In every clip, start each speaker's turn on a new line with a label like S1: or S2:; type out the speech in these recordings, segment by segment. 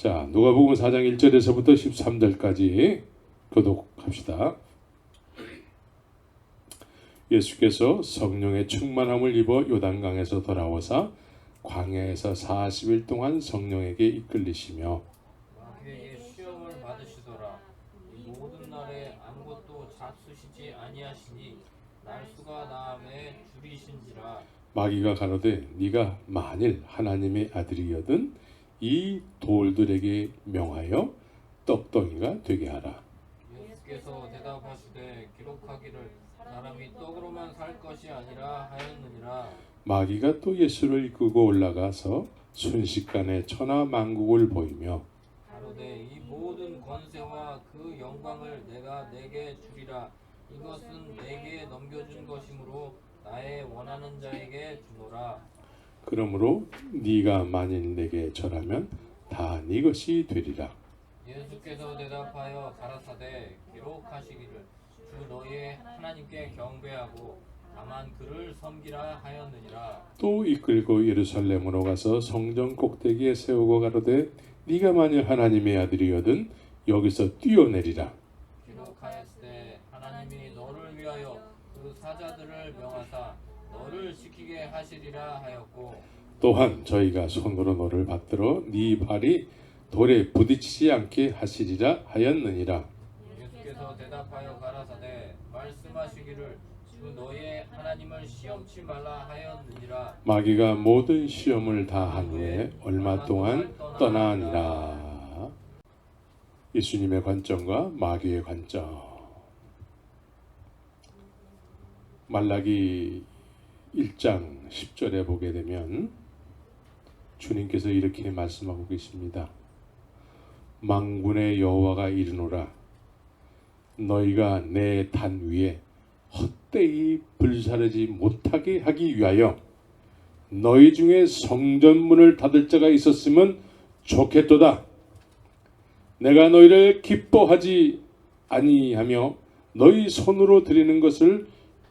S1: 자, 누가복음 4장 1절에서부터 13절까지 교독합시다. 예수께서 성령의 충만함을 입어 요단강에서 돌아오사 광야에서 40일 동안 성령에게 이끌리시며
S2: 마귀에게 시험을 받으시더라. 이 모든 날에 아무것도 잡수시지 아니하시니 날수가 나음에 줄이신지라.
S1: 마귀가 가로되 네가 만일 하나님의 아들이거든 이 돌들에게 명하여 떡덩이가 되게 하라.
S2: 예수께서 대답하시되 기록하기를 사람이 떡으로만 살 것이 아니라 하였느니라.
S1: 마귀가 또 예수를 이끌고 올라가서 순식간에 천하 만국을 보이며
S2: 가로되 이 모든 권세와 그 영광을 내가 내게 주리라. 이것은 내게 넘겨준 것이므로 나의 원하는 자에게 주노라.
S1: 그러므로 네가 만일 내게 절하면 다 네 것이 되리라.
S2: 예수께서 대답하여 가라사대 기록하시기를 주 너희의 하나님께 경배하고 다만 그를 섬기라 하였느니라.
S1: 또 이끌고 예루살렘으로 가서 성전 꼭대기에 세우고 가로되 네가 만일 하나님의 아들이거든 여기서 뛰어내리라.
S2: 기록하였으되 하나님이 너를 위하여 그 사자들을 명하사 너를 지키게 하시리라 하였고
S1: 또한 저희가 손으로 너를 받들어 네 발이 돌에 부딪히지 않게 하시리라 하였느니라.
S2: 예수께서 대답하여 가라사대 말씀하시기를 주 너희의 하나님을 시험치 말라 하였느니라.
S1: 마귀가 모든 시험을 다 한 후에 얼마 동안 떠나니라. 예수님의 관점과 마귀의 관점. 말라기 1장 10절에 보게 되면 주님께서 이렇게 말씀하고 계십니다. 만군의 여호와가 이르노라 너희가 내 단 위에 헛되이 불사르지 못하게 하기 위하여 너희 중에 성전문을 닫을 자가 있었으면 좋겠도다. 내가 너희를 기뻐하지 아니하며 너희 손으로 드리는 것을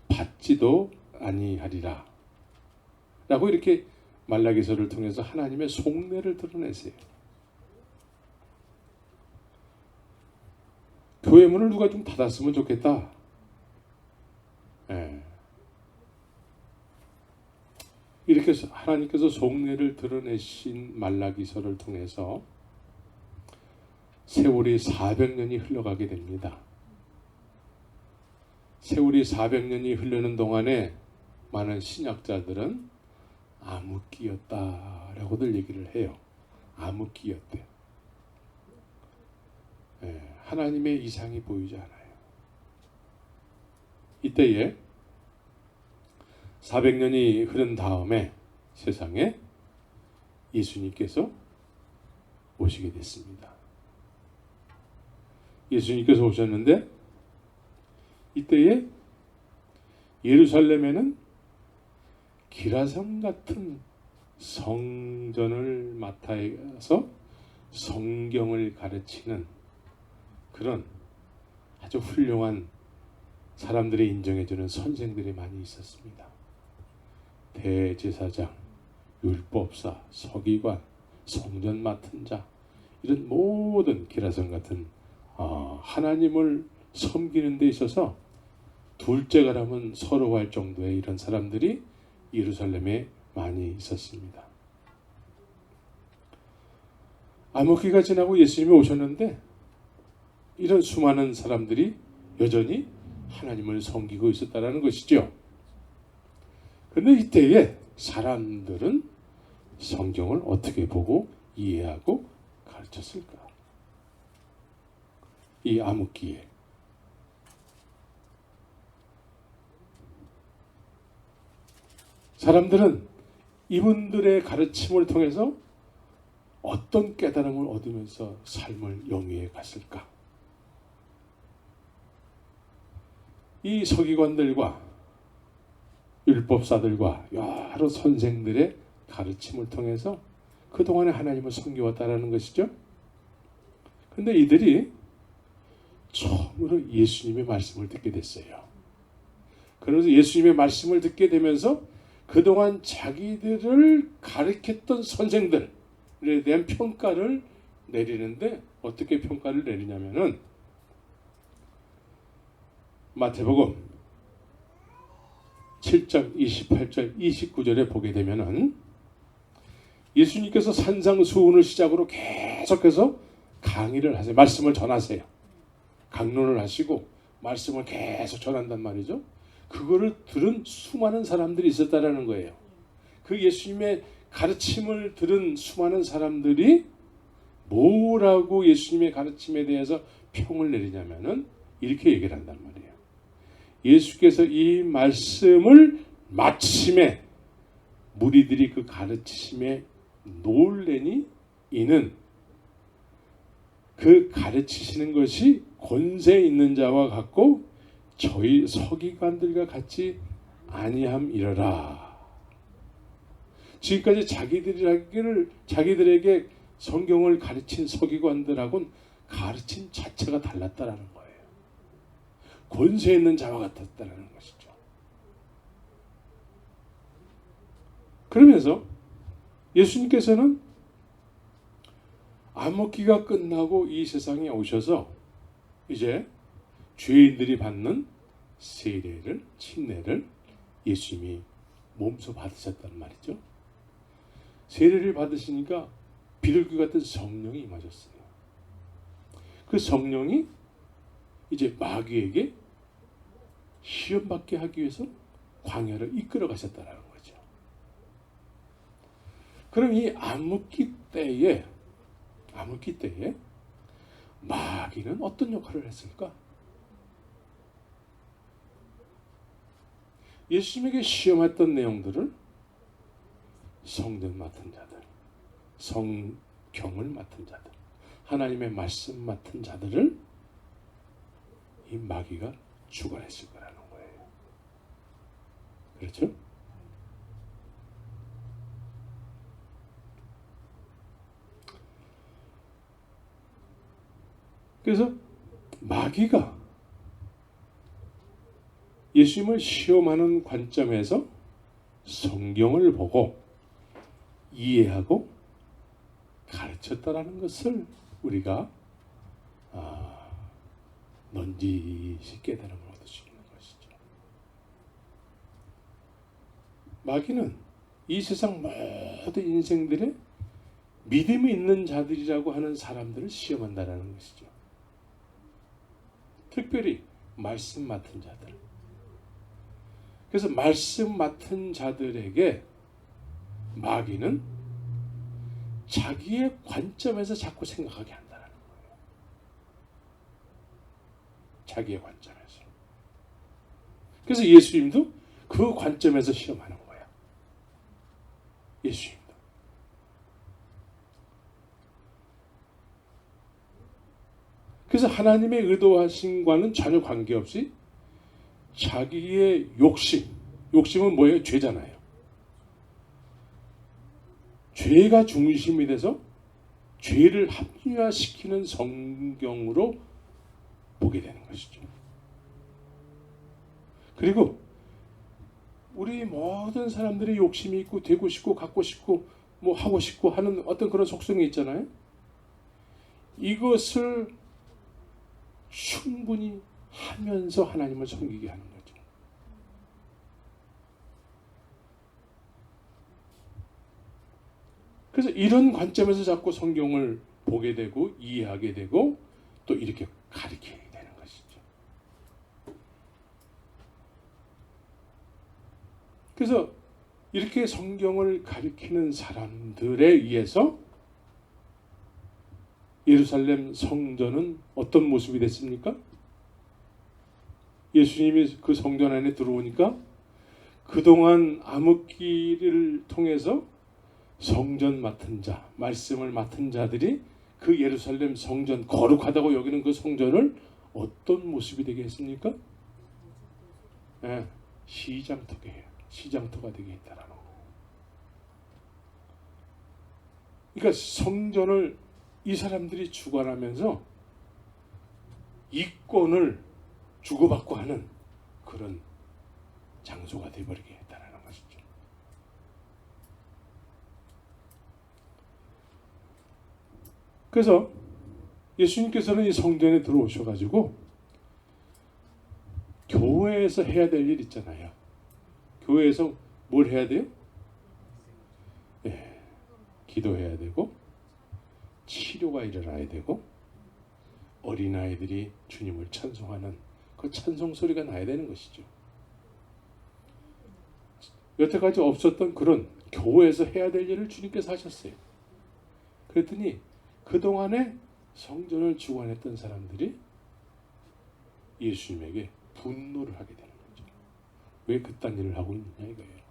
S1: 받지도 아니하리라. 라고 이렇게 말라기서를 통해서 하나님의 속내를 드러내세요. 교회 문을 누가 좀 닫았으면 좋겠다. 이렇게 하나님께서 속내를 드러내신 말라기서를 통해서 세월이 400년이 흘러가게 됩니다. 세월이 400년이 흐르는 동안에 많은 신학자들은 암흑기였다라고들 얘기를 해요. 암흑기였대요. 하나님의 이상이 보이지 않아요. 이때에 400년이 흐른 다음에 세상에 예수님께서 오시게 됐습니다. 예수님께서 오셨는데 이때에 예루살렘에는 기라성 같은 성전을 맡아서 성경을 가르치는 그런 아주 훌륭한 사람들이 인정해주는 선생들이 많이 있었습니다. 대제사장, 율법사, 서기관, 성전 맡은 자 이런 모든 기라성 같은 하나님을 섬기는 데 있어서 둘째가라면 서러워할 정도의 이런 사람들이 예루살렘에 많이 있었습니다. 암흑기가 지나고 예수님이 오셨는데 이런 수많은 사람들이 여전히 하나님을 섬기고 있었다는 것이죠. 그런데 이때에 사람들은 성경을 어떻게 보고 이해하고 가르쳤을까? 이 암흑기에 사람들은 이분들의 가르침을 통해서 어떤 깨달음을 얻으면서 삶을 영위해 갔을까? 이 서기관들과 율법사들과 여러 선생들의 가르침을 통해서 그동안에 하나님을 섬겨왔다는 것이죠. 그런데 이들이 처음으로 예수님의 말씀을 듣게 됐어요. 그래서 예수님의 말씀을 듣게 되면서 그동안 자기들을 가르쳤던 선생들에 대한 평가를 내리는데 어떻게 평가를 내리냐면은 마태복음 7장 28절 29절에 보게 되면은 예수님께서 산상수훈을 시작으로 계속해서 강의를 하세요. 말씀을 전하세요. 강론을 하시고 말씀을 계속 전한단 말이죠. 그거를 들은 수많은 사람들이 있었다라는 거예요. 그 예수님의 가르침을 들은 수많은 사람들이 뭐라고 예수님의 가르침에 대해서 평을 내리냐면은 이렇게 얘기를 한단 말이에요. 예수께서 이 말씀을 마침에 무리들이 그 가르치심에 놀래니 이는 그 가르치시는 것이 권세 있는 자와 같고 저희 서기관들과 같이 아니함이러라. 지금까지 자기들에게 성경을 가르친 서기관들하고는 가르침 자체가 달랐다라는 거예요. 권세 있는 자와 같았다라는 것이죠. 그러면서 예수님께서는 암흑기가 끝나고 이 세상에 오셔서 이제 죄인들이 받는 세례를, 침례를 예수님이 몸소 받으셨단 말이죠. 세례를 받으시니까 비둘기 같은 성령이 임하셨어요. 그 성령이 이제 마귀에게 시험받게 하기 위해서 광야를 이끌어 가셨다는 거죠. 그럼 이 암흑기 때에 마귀는 어떤 역할을 했을까? 예수님에게 시험했던 내용들을 성전 맡은 자들, 성경을 맡은 자들, 하나님의 말씀 맡은 자들을 이 마귀가 주관했을 거라는 거예요. 그렇죠? 그래서 마귀가 예수님을 시험하는 관점에서 성경을 보고 이해하고 가르쳤다라는 것을 우리가 넌지시 깨달음을 얻을 수 있는 것이죠. 마귀는 이 세상 모든 인생들의 믿음이 있는 자들이라고 하는 사람들을 시험한다라는 것이죠. 특별히 말씀 맡은 자들. 그래서 말씀 맡은 자들에게 마귀는 자기의 관점에서 자꾸 생각하게 한다는 거예요. 자기의 관점에서. 그래서 예수님도 그 관점에서 시험하는 거야. 예수님도. 그래서 하나님의 의도하신과는 전혀 관계없이 자기의 욕심은 뭐예요? 죄잖아요. 죄가 중심이 돼서 죄를 합리화시키는 성경으로 보게 되는 것이죠. 그리고 우리 모든 사람들이 욕심이 있고 되고 싶고 갖고 싶고 뭐 하고 싶고 하는 어떤 그런 속성이 있잖아요. 이것을 충분히 하면서 하나님을 섬기게 하는 거죠. 그래서 이런 관점에서 자꾸 성경을 보게 되고 이해하게 되고 또 이렇게 가르치게 되는 것이죠. 그래서 이렇게 성경을 가르치는 사람들에 의해서 예루살렘 성전은 어떤 모습이 됐습니까? 예수님이 그 성전 안에 들어오니까 그동안 암흑기를 통해서 성전 맡은 자, 말씀을 맡은 자들이 그 예루살렘 성전, 거룩하다고 여기는 그 성전을 어떤 모습이 되게 했습니까? 네, 시장터가 되게 했다라는 거예요. 그러니까 성전을 이 사람들이 주관하면서 이권을 주고받고 하는 그런 장소가 되어버리게 했다는 것이죠. 그래서 예수님께서는 이 성전에 들어오셔가지고 교회에서 해야 될 일 있잖아요. 교회에서 뭘 해야 돼요? 예, 기도해야 되고 치료가 일어나야 되고 어린아이들이 주님을 찬송하는 그 찬송 소리가 나야 되는 것이죠. 여태까지 없었던 그런 교회에서 해야 될 일을 주님께서 하셨어요. 그랬더니 그동안에 성전을 주관했던 사람들이 예수님에게 분노를 하게 되는 거죠. 왜 그딴 일을 하고 있느냐 이거예요.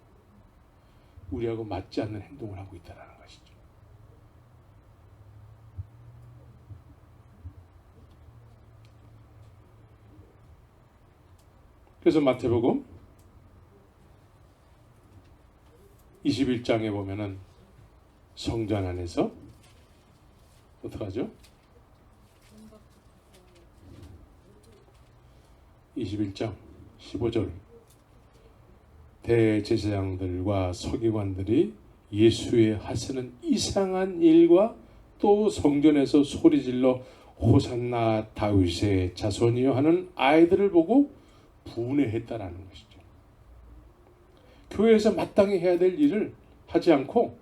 S1: 우리하고 맞지 않는 행동을 하고 있다는 것이죠. 그래서 마태복음 21장에 보면은 성전 안에서 어떡하죠? 21장 15절 대제사장들과 서기관들이 예수의 하시는 이상한 일과 또 성전에서 소리질러 호산나 다윗의 자손이여 하는 아이들을 보고 분해했다라는 것이죠. 교회에서 마땅히 해야 될 일을 하지 않고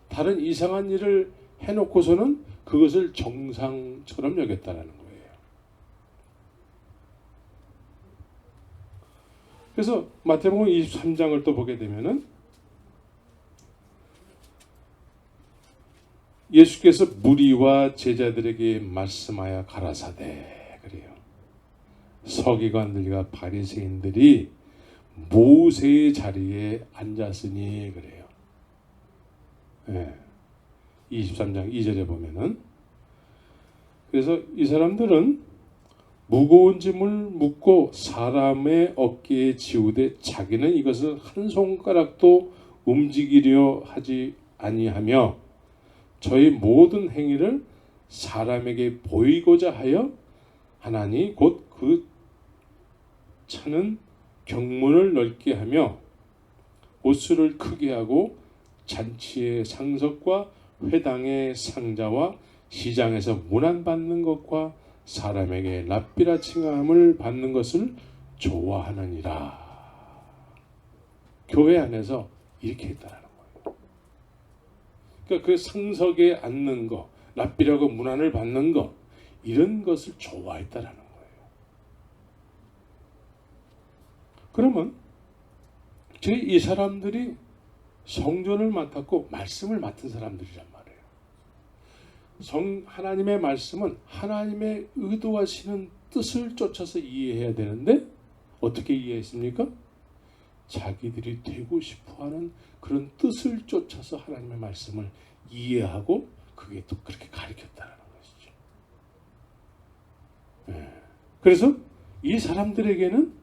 S1: 다른 이상한 일을 해놓고서는 그것을 정상처럼 여겼다라는 거예요. 그래서 마태복음 23장을 또 보게 되면은 예수께서 무리와 제자들에게 말씀하여 가라사대 그래요. 서기관들과 바리새인들이 모세의 자리에 앉았으니 그래요. 네. 23장 2절에 보면은 그래서 이 사람들은 무거운 짐을 묻고 사람의 어깨에 지우되 자기는 이것을 한 손가락도 움직이려 하지 아니하며 저희 모든 행위를 사람에게 보이고자 하여 하나니 곧 그 차는 경문을 넓게 하며 옷수를 크게 하고 잔치의 상석과 회당의 상자와 시장에서 문안받는 것과 사람에게 랍비라 칭함을 받는 것을 좋아하느니라. 교회 안에서 이렇게 했다는 거예요. 그러니까 그 상석에 앉는 거, 랍비라고 문안을 받는 거 이런 것을 좋아했다는 거예요. 그러면 이 사람들이 성전을 맡았고 말씀을 맡은 사람들이란 말이에요. 하나님의 말씀은 하나님의 의도하시는 뜻을 쫓아서 이해해야 되는데 어떻게 이해했습니까? 자기들이 되고 싶어하는 그런 뜻을 쫓아서 하나님의 말씀을 이해하고 그게 또 그렇게 가르쳤다는 것이죠. 네. 그래서 이 사람들에게는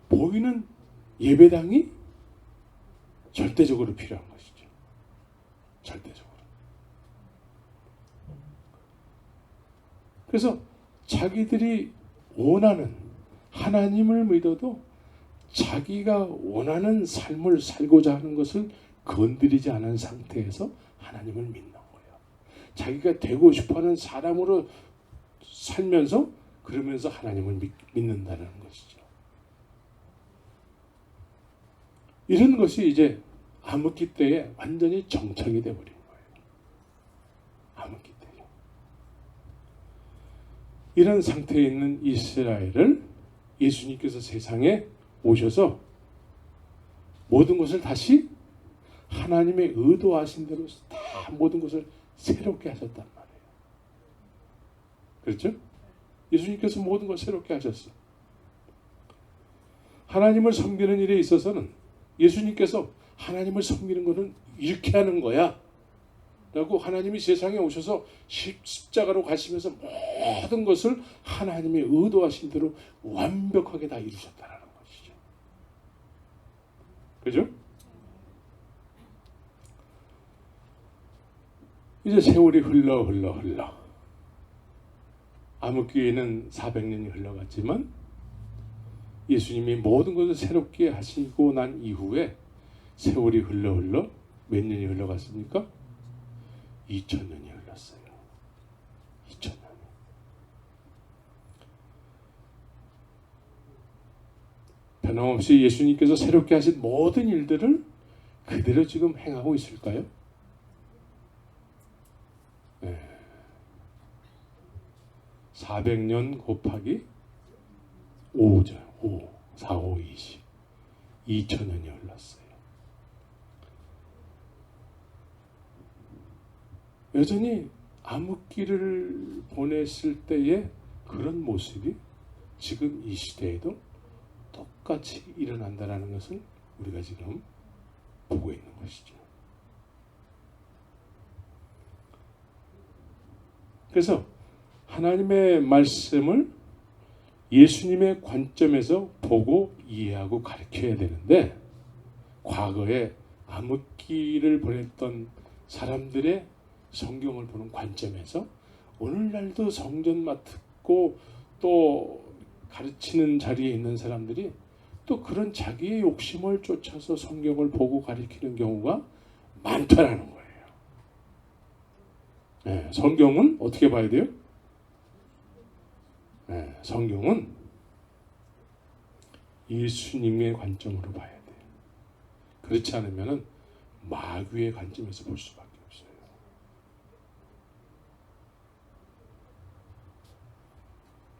S1: 보이는 예배당이 절대적으로 필요한 것이죠. 절대적으로. 그래서 자기들이 원하는 하나님을 믿어도 자기가 원하는 삶을 살고자 하는 것을 건드리지 않은 상태에서 하나님을 믿는 거예요. 자기가 되고 싶어하는 사람으로 살면서 그러면서 하나님을 믿는다는 것이죠. 이런 것이 이제 암흑기 때에 완전히 정착이 되어버린 거예요. 암흑기 때에. 이런 상태에 있는 이스라엘을 예수님께서 세상에 오셔서 모든 것을 다시 하나님의 의도하신 대로 다 모든 것을 새롭게 하셨단 말이에요. 그렇죠? 예수님께서 모든 걸 새롭게 하셨어. 하나님을 섬기는 일에 있어서는 예수님께서 하나님을 섬기는 것은 이렇게 하는 거야 라고 하나님이 세상에 오셔서 십자가로 가시면서 모든 것을 하나님의 의도하신 대로 완벽하게 다 이루셨다는 것이죠. 그죠? 이제 세월이 흘러 암흑기에는 400년이 흘러갔지만 예수님이 모든 것을 새롭게 하시고 난 이후에 세월이 흘러 몇 년이 흘러갔습니까? 2000년이 흘렀어요. 변함없이 예수님께서 새롭게 하신 모든 일들을 그대로 지금 행하고 있을까요? 네. 400년 곱하기 5죠. 5, 4, 5, 20. 2000년이 흘렀어요. 여전히 암흑기를 보냈을 때의 그런 모습이 지금 이 시대에도 똑같이 일어난다는 것을 우리가 지금 보고 있는 것이죠. 그래서 하나님의 말씀을 예수님의 관점에서 보고 이해하고 가르쳐야 되는데, 과거에 암흑기를 보냈던 사람들의 성경을 보는 관점에서 오늘날도 성전 맡고 또 가르치는 자리에 있는 사람들이 또 그런 자기의 욕심을 쫓아서 성경을 보고 가르치는 경우가 많다라는 거예요. 네, 성경은 어떻게 봐야 돼요? 네, 성경은 예수님의 관점으로 봐야 돼요. 그렇지 않으면 마귀의 관점에서 볼 수밖에 없어요.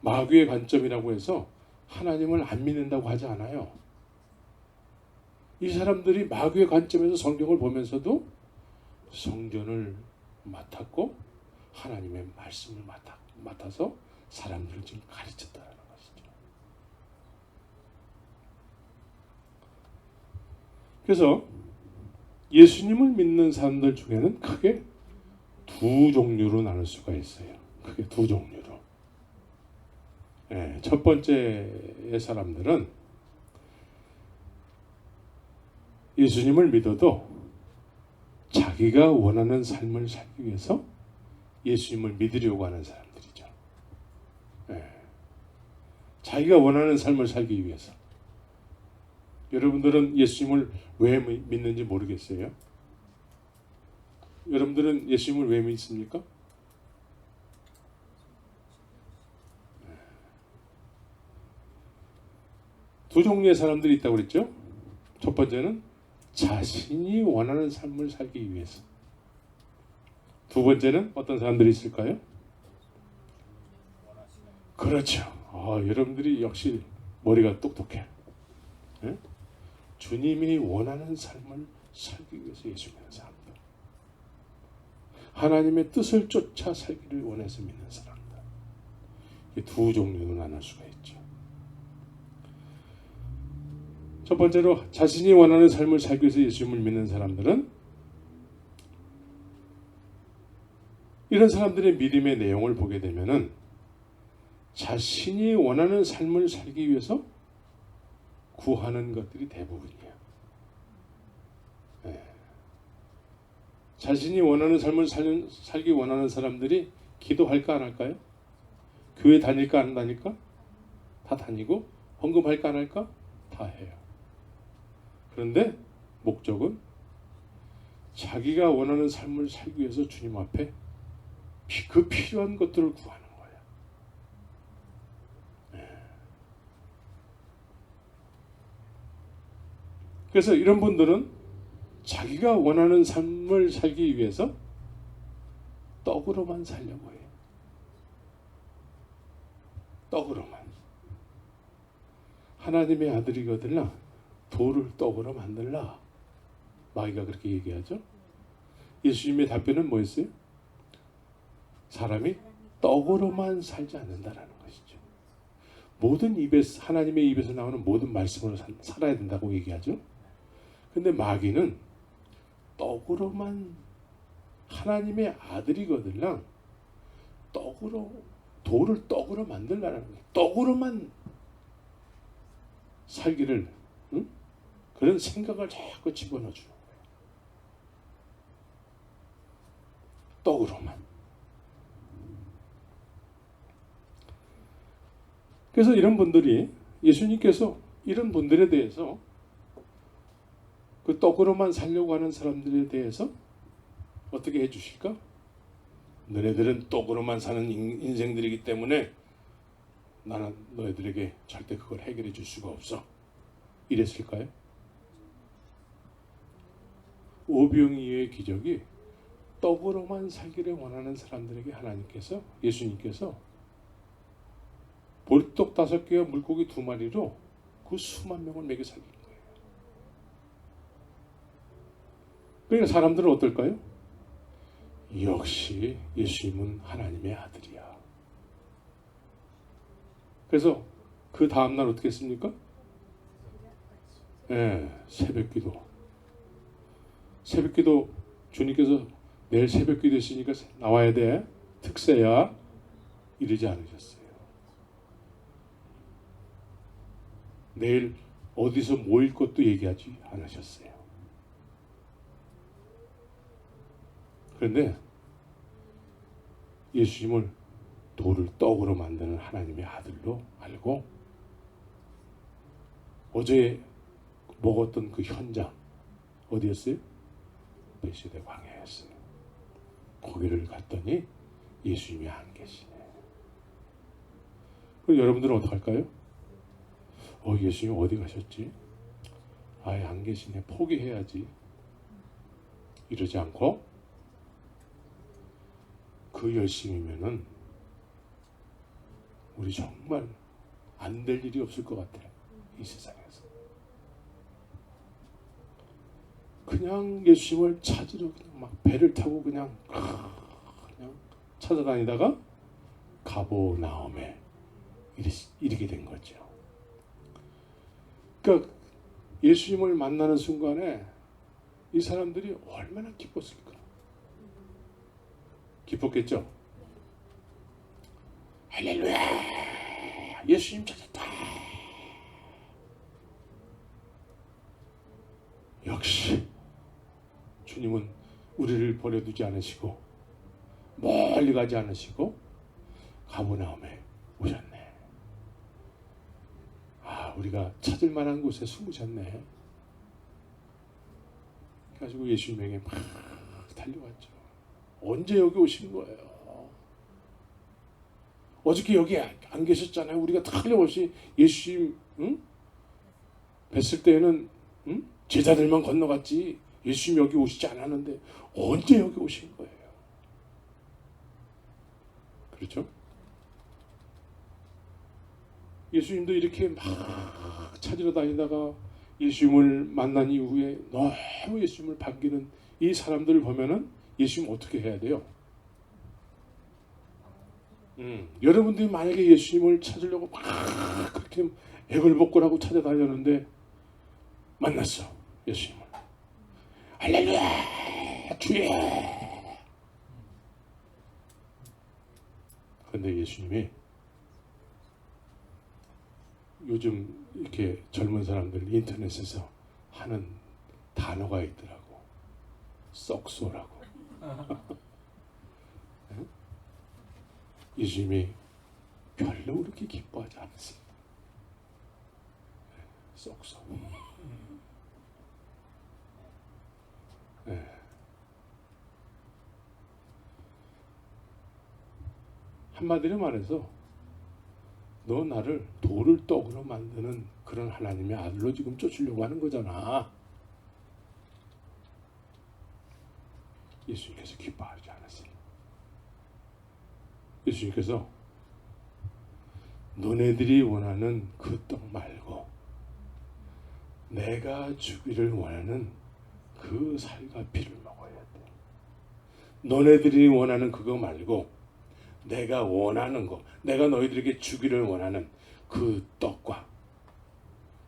S1: 마귀의 관점이라고 해서 하나님을 안 믿는다고 하지 않아요. 이 사람들이 마귀의 관점에서 성경을 보면서도 성전을 맡았고 하나님의 말씀을 맡아서 사람들을 지금 가르쳤다는 것이죠. 그래서 예수님을 믿는 사람들 중에는 크게 두 종류로 나눌 수가 있어요. 크게 두 종류로. 네, 첫 번째의 사람들은 예수님을 믿어도 자기가 원하는 삶을 살기 위해서 예수님을 믿으려고 하는 사람들이죠. 네. 자기가 원하는 삶을 살기 위해서. 여러분들은 예수님을 왜 믿는지 모르겠어요? 여러분들은 예수님을 왜 믿습니까? 두 종류의 사람들이 있다고 그랬죠? 첫 번째는 자신이 원하는 삶을 살기 위해서. 두 번째는 어떤 사람들이 있을까요? 그렇죠. 여러분들이 역시 머리가 똑똑해. 네? 주님이 원하는 삶을 살기 위해서 예수 믿는 사람들. 하나님의 뜻을 쫓아 살기를 원해서 믿는 사람들. 이 두 종류로 나눌 수가 있죠. 첫 번째로 자신이 원하는 삶을 살기 위해서 예수님을 믿는 사람들은 이런 사람들의 믿음의 내용을 보게 되면은 자신이 원하는 삶을 살기 위해서 구하는 것들이 대부분이에요. 네. 자신이 원하는 삶을 살기 원하는 사람들이 기도할까 안 할까요? 교회 다닐까 안 다닐까? 다 다니고 헌금할까 안 할까? 다 해요. 그런데 목적은 자기가 원하는 삶을 살기 위해서 주님 앞에 그 필요한 것들을 구하는 거예요. 네. 그래서 이런 분들은 자기가 원하는 삶을 살기 위해서 떡으로만 살려고 해요. 떡으로만. 하나님의 아들이거들라 돌을 떡으로 만들라. 마귀가 그렇게 얘기하죠. 예수님의 답변은 뭐였어요? 사람이 떡으로만 살지 않는다라는 것이죠. 모든 입에서, 하나님의 입에서 나오는 모든 말씀으로 살아야 된다고 얘기하죠. 근데 마귀는 떡으로만, 하나님의 아들이거든요. 돌을 떡으로 만들라는 거예요. 떡으로만 살기를, 그런 생각을 자꾸 집어넣어 주는 거예요. 떡으로만. 그래서 이런 분들이, 예수님께서 이런 분들에 대해서, 그 떡으로만 살려고 하는 사람들에 대해서 어떻게 해주실까? 너네들은 떡으로만 사는 인생들이기 때문에 나는 너희들에게 절대 그걸 해결해 줄 수가 없어. 이랬을까요? 오병이어의 기적이 떡으로만 살기를 원하는 사람들에게 하나님께서, 예수님께서 보리떡 5개와 물고기 2마리로 그 수만 명을 먹여 살린 거예요. 그러니까 사람들은 어떨까요? 역시 예수님은 하나님의 아들이야. 그래서 그 다음날 어떻게 했습니까? 새벽기도. 새벽기도 주님께서 내일 새벽기도 있으니까 나와야 돼. 특세야. 이러지 않으셨어요. 내일 어디서 모일 것도 얘기하지 않으셨어요. 그런데 예수님을 돌을 떡으로 만드는 하나님의 아들로 알고 어제 먹었던 그 현장 어디였어요? 베세다 광야였어요. 거기를 갔더니 예수님이 안 계시네. 그럼 여러분들은 어떡할까요? 예수님 어디 가셨지? 아예 안 계시네. 포기해야지. 이러지 않고 그 열심이면은 우리 정말 안 될 일이 없을 것 같아요. 이 세상에서. 그냥 예수님을 찾으러 그냥 막 배를 타고 그냥 찾아다니다가 가보나움에 이르게 된 거죠. 그러니까 예수님을 만나는 순간에 이 사람들이 얼마나 기뻤을까? 기뻤겠죠? 할렐루야! 예수님 찾았다! 역시 주님은 우리를 버려두지 않으시고 멀리 가지 않으시고 가버나움에 오셨네. 우리가 찾을 만한 곳에 숨으셨네. 그래가지고 예수님에게 막 달려왔죠. 언제 여기 오신 거예요? 어저께 여기 안 계셨잖아요. 우리가 틀림없이 예수님 뵀을 때에는 제자들만 건너갔지 예수님 여기 오시지 않았는데 언제 여기 오신 거예요? 그렇죠? 예수님도 이렇게 막 찾으러 다니다가 예수님을 만난 이후에 너무 예수님을 반기는 이 사람들을 보면은 예수님 어떻게 해야 돼요? 여러분들이 만약에 예수님을 찾으려고 막 그렇게 애걸복걸하고 찾아다녔는데 만났어 예수님을. 할렐루야 주여. 그런데 예수님이 요즘 이렇게 젊은 사람들 인터넷에서 하는 단어가 있더라고. 썩소라고. 예수님이 별로 그렇게 기뻐하지 않았어요. 썩소. 한마디로 말해서 너 나를 돌을 떡으로 만드는 그런 하나님의 아들로 지금 쫓으려고 하는 거잖아. 예수님께서 기뻐하지 않았어요. 예수님께서 너네들이 원하는 그 떡 말고 내가 주기를 원하는 그 살과 피를 먹어야 돼. 너네들이 원하는 그거 말고 내가 원하는 거, 내가 너희들에게 주기를 원하는 그 떡과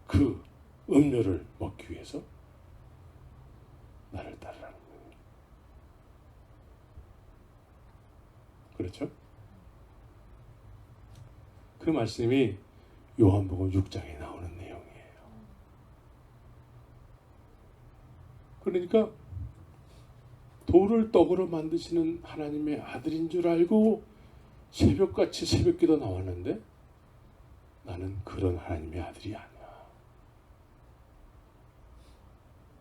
S1: 그 음료를 먹기 위해서 나를 따르라는 거예요. 그렇죠? 그 말씀이 요한복음 6장에 나오는 내용이에요. 그러니까 돌을 떡으로 만드시는 하나님의 아들인 줄 알고 새벽같이 새벽기도 나왔는데 나는 그런 하나님의 아들이 아니야.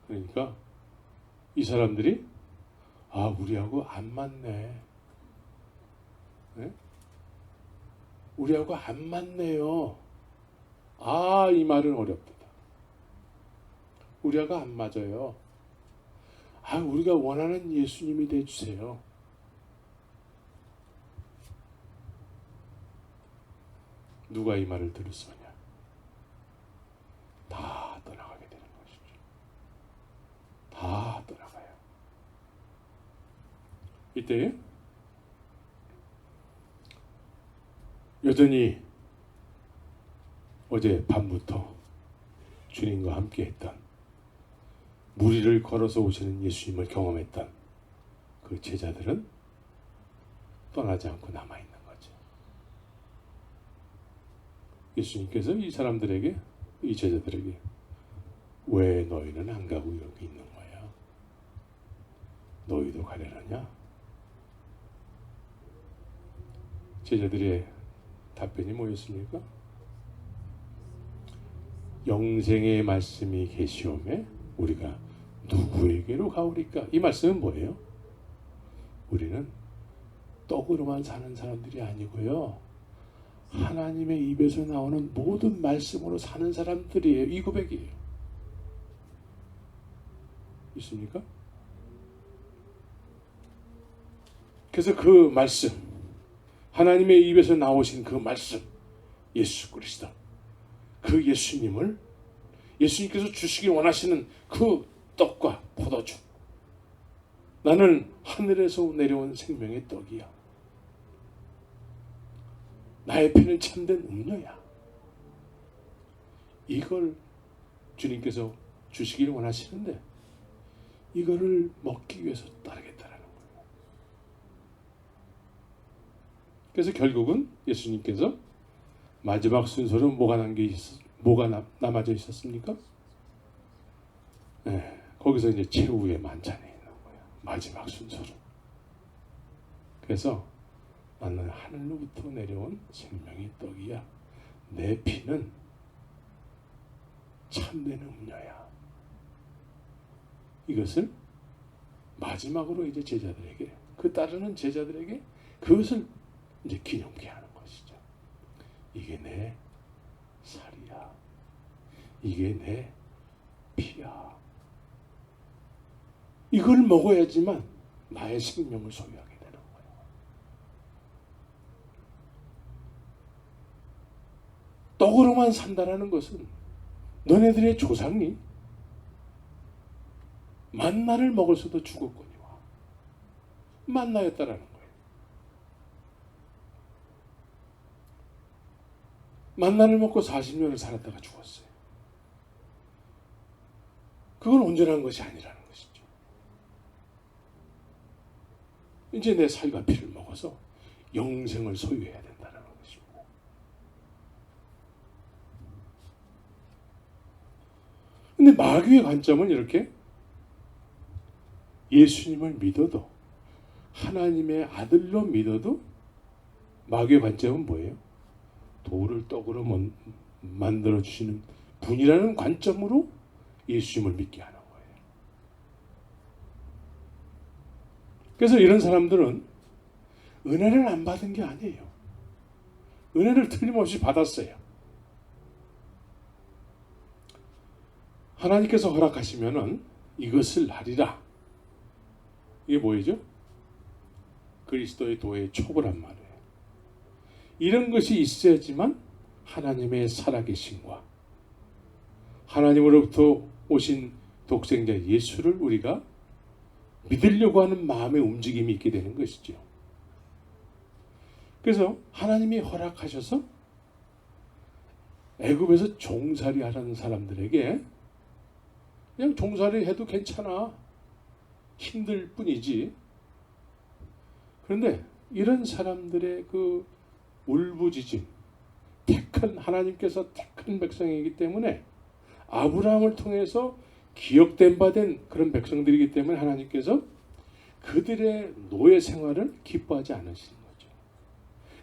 S1: 그러니까 이 사람들이 우리하고 안 맞네. 네? 우리하고 안 맞네요. 이 말은 어렵다. 우리가 안 맞아요. 우리가 원하는 예수님이 되어주세요. 누가 이 말을 들었으냐? 다 떠나가게 되는 것이죠. 다 떠나가요. 이때 여전히 어제 밤부터 주님과 함께 했던, 무리를 걸어서 오시는 예수님을 경험했던 그 제자들은 떠나지 않고 남아있는 거죠. 예수님께서 이 사람들에게, 이 제자들에게, 왜 너희는 안 가고 여기 있는 거야? 너희도 가려느냐? 제자들의 답변이 뭐였습니까? 영생의 말씀이 계시오매 우리가 누구에게로 가오리까? 이 말씀은 뭐예요? 우리는 떡으로만 사는 사람들이 아니고요, 하나님의 입에서 나오는 모든 말씀으로 사는 사람들이에요. 이 고백이에요. 있습니까? 그래서 그 말씀, 하나님의 입에서 나오신 그 말씀, 예수 그리스도, 그 예수님을, 예수님께서 주시기 원하시는 그 떡과 포도주, 나는 하늘에서 내려온 생명의 떡이야. 나의 피는 참된 음료야. 이걸 주님께서 주시기를 원하시는데, 이거를 먹기 위해서 따르겠다라는 거예요. 그래서 결국은 예수님께서 마지막 순서로 뭐가 남아져 있었습니까? 네, 거기서 이제 최후의 만찬이 있는 거예요. 마지막 순서로. 그래서 나는 하늘로부터 내려온 생명의 떡이야. 내 피는 참된 음료야. 이것을 마지막으로 이제 제자들에게, 그 따르는 제자들에게 그것을 이제 기념케 하는 것이죠. 이게 내 살이야. 이게 내 피야. 이걸 먹어야지만 나의 생명을 소유하게 되는 거예요. 떡으로만 산다라는 것은 너네들의 조상이 만나를 먹어서도 죽었거니와 만나였다라는 거예요. 만나를 먹고 40년을 살았다가 죽었어요. 그건 온전한 것이 아니라는 것이죠. 이제 내 살과 피를 먹어서 영생을 소유해야 된다는 것입니다. 근데 마귀의 관점은 이렇게, 예수님을 믿어도, 하나님의 아들로 믿어도 마귀의 관점은 뭐예요? 돌을 떡으로 만들어주시는 분이라는 관점으로 예수님을 믿게 하는 거예요. 그래서 이런 사람들은 은혜를 안 받은 게 아니에요. 은혜를 틀림없이 받았어요. 하나님께서 허락하시면은 이것을 하리라. 이게 뭐죠? 그리스도의 도의 촉이란 말이에요. 이런 것이 있어야지만 하나님의 살아계심과 하나님으로부터 오신 독생자 예수를 우리가 믿으려고 하는 마음의 움직임이 있게 되는 것이죠. 그래서 하나님이 허락하셔서 애굽에서 종살이 하는 사람들에게 그냥 종살이 해도 괜찮아, 힘들 뿐이지. 그런데 이런 사람들의 그 울부짖음, 하나님께서 택한 백성이기 때문에, 아브라함을 통해서 기억된 바 된 그런 백성들이기 때문에 하나님께서 그들의 노예 생활을 기뻐하지 않으시는 거죠.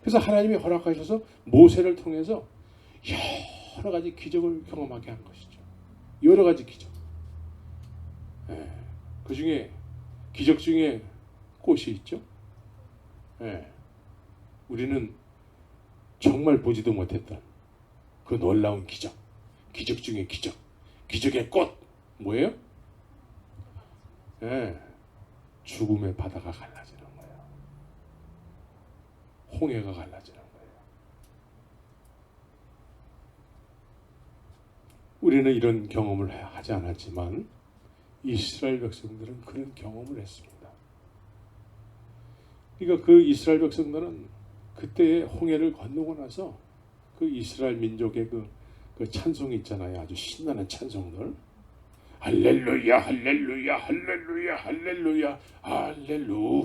S1: 그래서 하나님이 허락하셔서 모세를 통해서 여러 가지 기적을 경험하게 한 것이죠. 여러 가지 기적. 그 중에 기적 중에 꽃이 있죠. 우리는 정말 보지도 못했던 그 놀라운 기적, 기적 중에 기적, 기적의 꽃, 뭐예요? 예, 죽음의 바다가 갈라지는 거예요. 홍해가 갈라지는 거예요. 우리는 이런 경험을 하지 않았지만 이스라엘 백성들은 그런 경험을 했습니다. 그러니까 그 이스라엘 백성들은 그때의 홍해를 건너고 나서 그 이스라엘 민족의 그 찬송이 있잖아요. 아주 신나는 찬송들. 할렐루야 할렐루야 할렐루야 할렐루야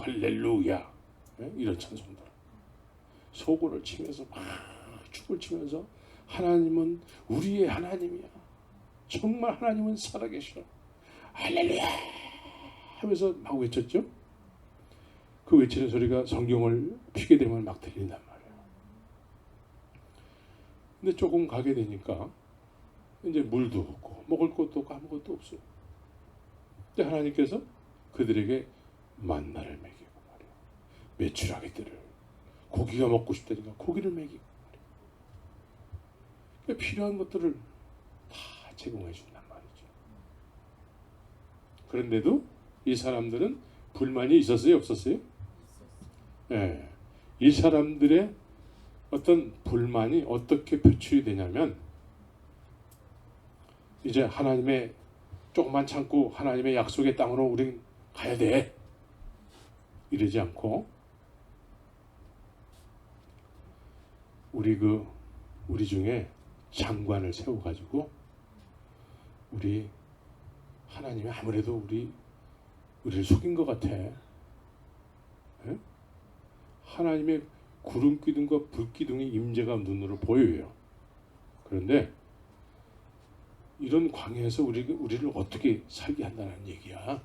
S1: 할렐루야 이런 찬송들. 소고를 치면서 막 춤을 추면서 하나님은 우리의 하나님이야. 정말 하나님은 살아계셔. 할렐루야 하면서 막 외쳤죠. 그 외치는 소리가 성경을 피게 되면 막 들린단 말이에요. 근데 조금 가게 되니까 이제 물도 없고 먹을 것도 없고 아무것도 없어요. 근데 하나님께서 그들에게 만나를 먹이고 말이에요. 메추라기들을 고기가 먹고 싶다니까 고기를 먹이고 말이에요. 그러니까 필요한 것들을 다 제공해 준단 말이죠. 그런데도 이 사람들은 불만이 있었어요? 없었어요? 예, 이 사람들의 어떤 불만이 어떻게 표출이 되냐면 이제 하나님의 조금만 참고 하나님의 약속의 땅으로 우린 가야 돼 이러지 않고 우리 중에 장관을 세워가지고 우리 하나님이 아무래도 우리를 속인 것 같아. 예? 하나님의 구름 기둥과 불 기둥의 임재가 눈으로 보여요. 그런데 이런 광야에서 우리를 어떻게 살게 한다는 얘기야?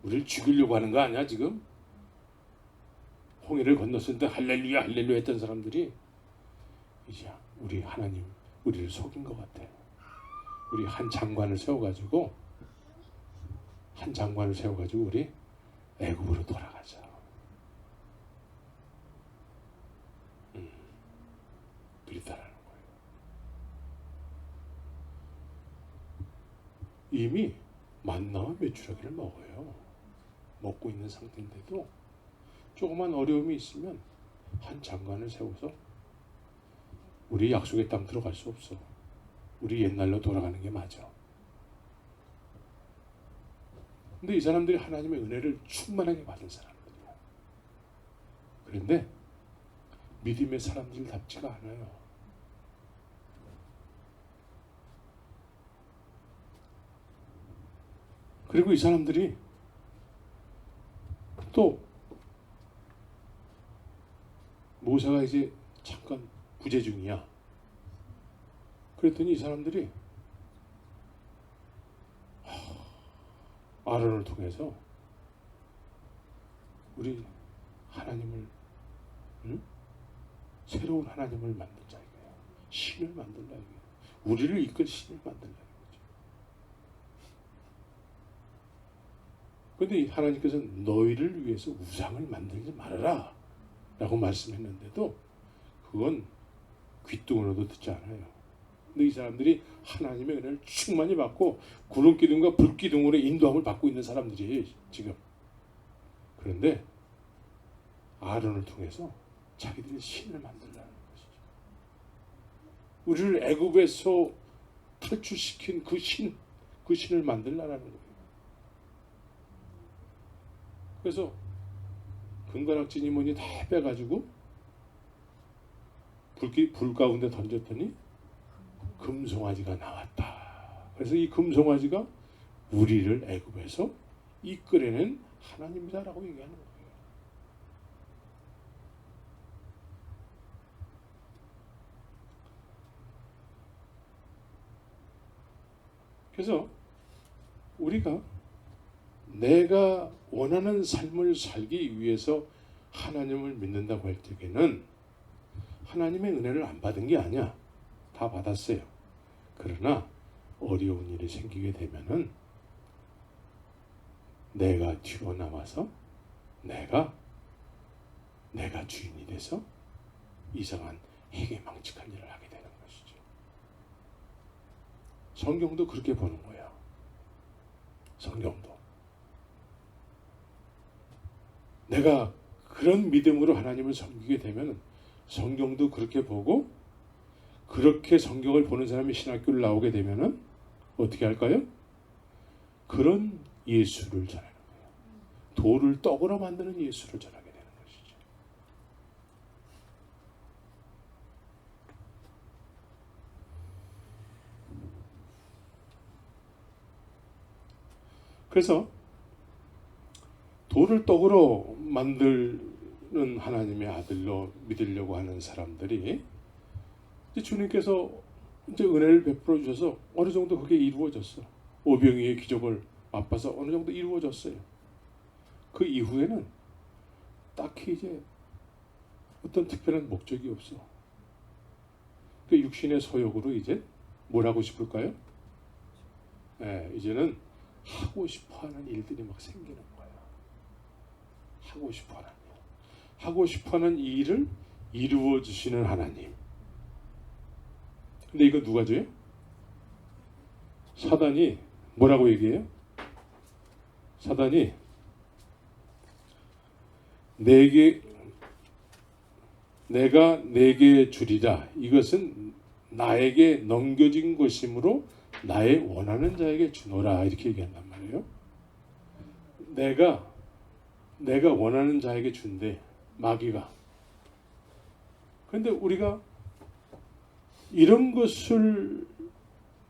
S1: 우리를 죽이려고 하는 거 아니야 지금? 홍해를 건넜을 때 할렐루야 할렐루야 했던 사람들이 이제 우리 하나님 우리를 속인 것 같아. 우리 한 장관을 세워가지고 우리 애굽으로 돌아가자. 그랬다라는 거예요. 이미 만나와 메추라기를 먹어요. 먹고 있는 상태인데도 조그만 어려움이 있으면 한 장관을 세워서 우리 약속의 땅 들어갈 수 없어. 우리 옛날로 돌아가는 게 맞아. 근데 이 사람들이 하나님의 은혜를 충만하게 받은 사람들이야. 그런데 믿음의 사람들답지가 않아요. 그리고 이 사람들이 또 모세가 이제 잠깐 부재 중이야. 그랬더니 이 사람들이 아론을 통해서 우리 하나님을 새로운 하나님을 만들자 이거예요. 신을 만들라 이거예요. 우리를 이끌 신을 만들라 이거죠. 그런데 하나님께서는 너희를 위해서 우상을 만들지 말아라 라고 말씀했는데도 그건 귓등으로도 듣지 않아요. 근데 이 사람들이 하나님의 은혜를 충만히 받고 구름 기둥과 불 기둥으로 인도함을 받고 있는 사람들이 지금. 그런데 아론을 통해서 자기들이 신을 만들라는 것이죠. 우리를 애굽에서 탈출시킨 그 신을 만들라는 거예요. 그래서 금가락지니 뭐니 다 빼가지고 불 가운데 던졌더니 금송아지가 나왔다. 그래서 이 금송아지가 우리를 애굽에서 이끌어낸 하나님이다라고 얘기하는 거예요. 그래서 우리가 내가 원하는 삶을 살기 위해서 하나님을 믿는다고 할 때에는 하나님의 은혜를 안 받은 게 아니야. 다 받았어요. 그러나 어려운 일이 생기게 되면은 내가 튀어나와서 내가 주인이 돼서 이상한 해괴망측한 일을 하게 되는 것이죠. 성경도 그렇게 보는 거예요. 성경도. 내가 그런 믿음으로 하나님을 섬기게 되면 성경도 그렇게 보고, 그렇게 성경을 보는 사람이 신학교를 나오게 되면은 어떻게 할까요? 그런 예수를 전하는 거예요. 돌을 떡으로 만드는 예수를 전하게 되는 것이죠. 그래서 돌을 떡으로 만드는 하나님의 아들로 믿으려고 하는 사람들이 이제 주님께서 이제 은혜를 베풀어 주셔서 어느 정도 그게 이루어졌어. 오병이의 기적을 맛봐서 어느 정도 이루어졌어요. 그 이후에는 딱히 이제 어떤 특별한 목적이 없어. 그 육신의 소욕으로 이제 뭘 하고 싶을까요? 이제는 하고 싶어하는 일들이 막 생기는 거야. 하고 싶어하는 일. 하고 싶어하는 이 일을 이루어 주시는 하나님. 근데 이거 누가 줘요? 사단이 뭐라고 얘기해요? 사단이 내가 내게 주리라. 이것은 나에게 넘겨진 것이므로 나의 원하는 자에게 주노라. 이렇게 얘기한단 말이에요. 내가 원하는 자에게 준대. 마귀가. 그런데 우리가 이런 것을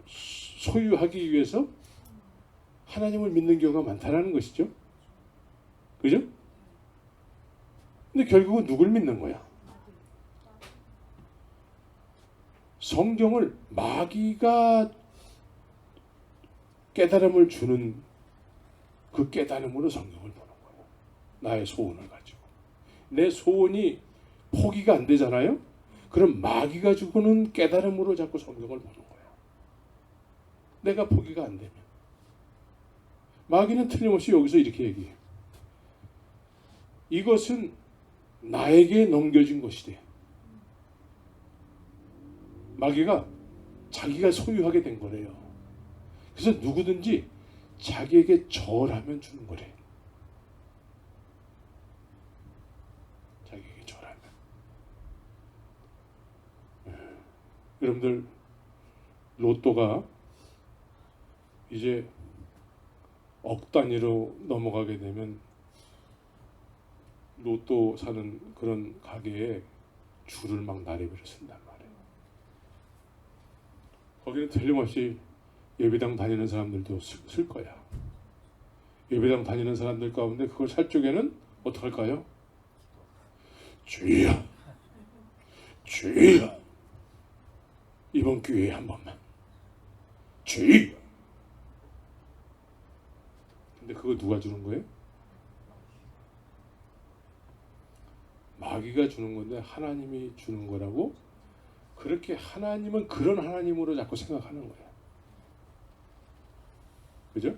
S1: 소유하기 위해서 하나님을 믿는 경우가 많다는 것이죠. 그죠? 근데 결국은 누굴 믿는 거야? 성경을 마귀가 깨달음을 주는 그 깨달음으로 성경을 보는 거예요. 나의 소원을 가지고. 내 소원이 포기가 안 되잖아요? 그럼 마귀가 주고는 깨달음으로 자꾸 성경을 보는 거야. 내가 포기가 안 되면. 마귀는 틀림없이 여기서 이렇게 얘기해요. 이것은 나에게 넘겨진 것이래. 마귀가 자기가 소유하게 된 거래요. 그래서 누구든지 자기에게 절하면 주는 거래. 자기에게 절하면. 여러분들 로또가 이제 억 단위로 넘어가게 되면 로또 사는 그런 가게에 줄을 막 나래비를 쓴단 말이에요. 거기는 틀림없이 예배당 다니는 사람들도 쓸 거야. 예배당 다니는 사람들 가운데 그걸 살 쪽에는 어떡할까요? 주여, 주여, 이번 기회에 한 번만, 주여. 근데 그거 누가 주는 거예요? 마귀가 주는 건데 하나님이 주는 거라고. 그렇게 하나님은 그런 하나님으로 자꾸 생각하는 거예요. 그죠?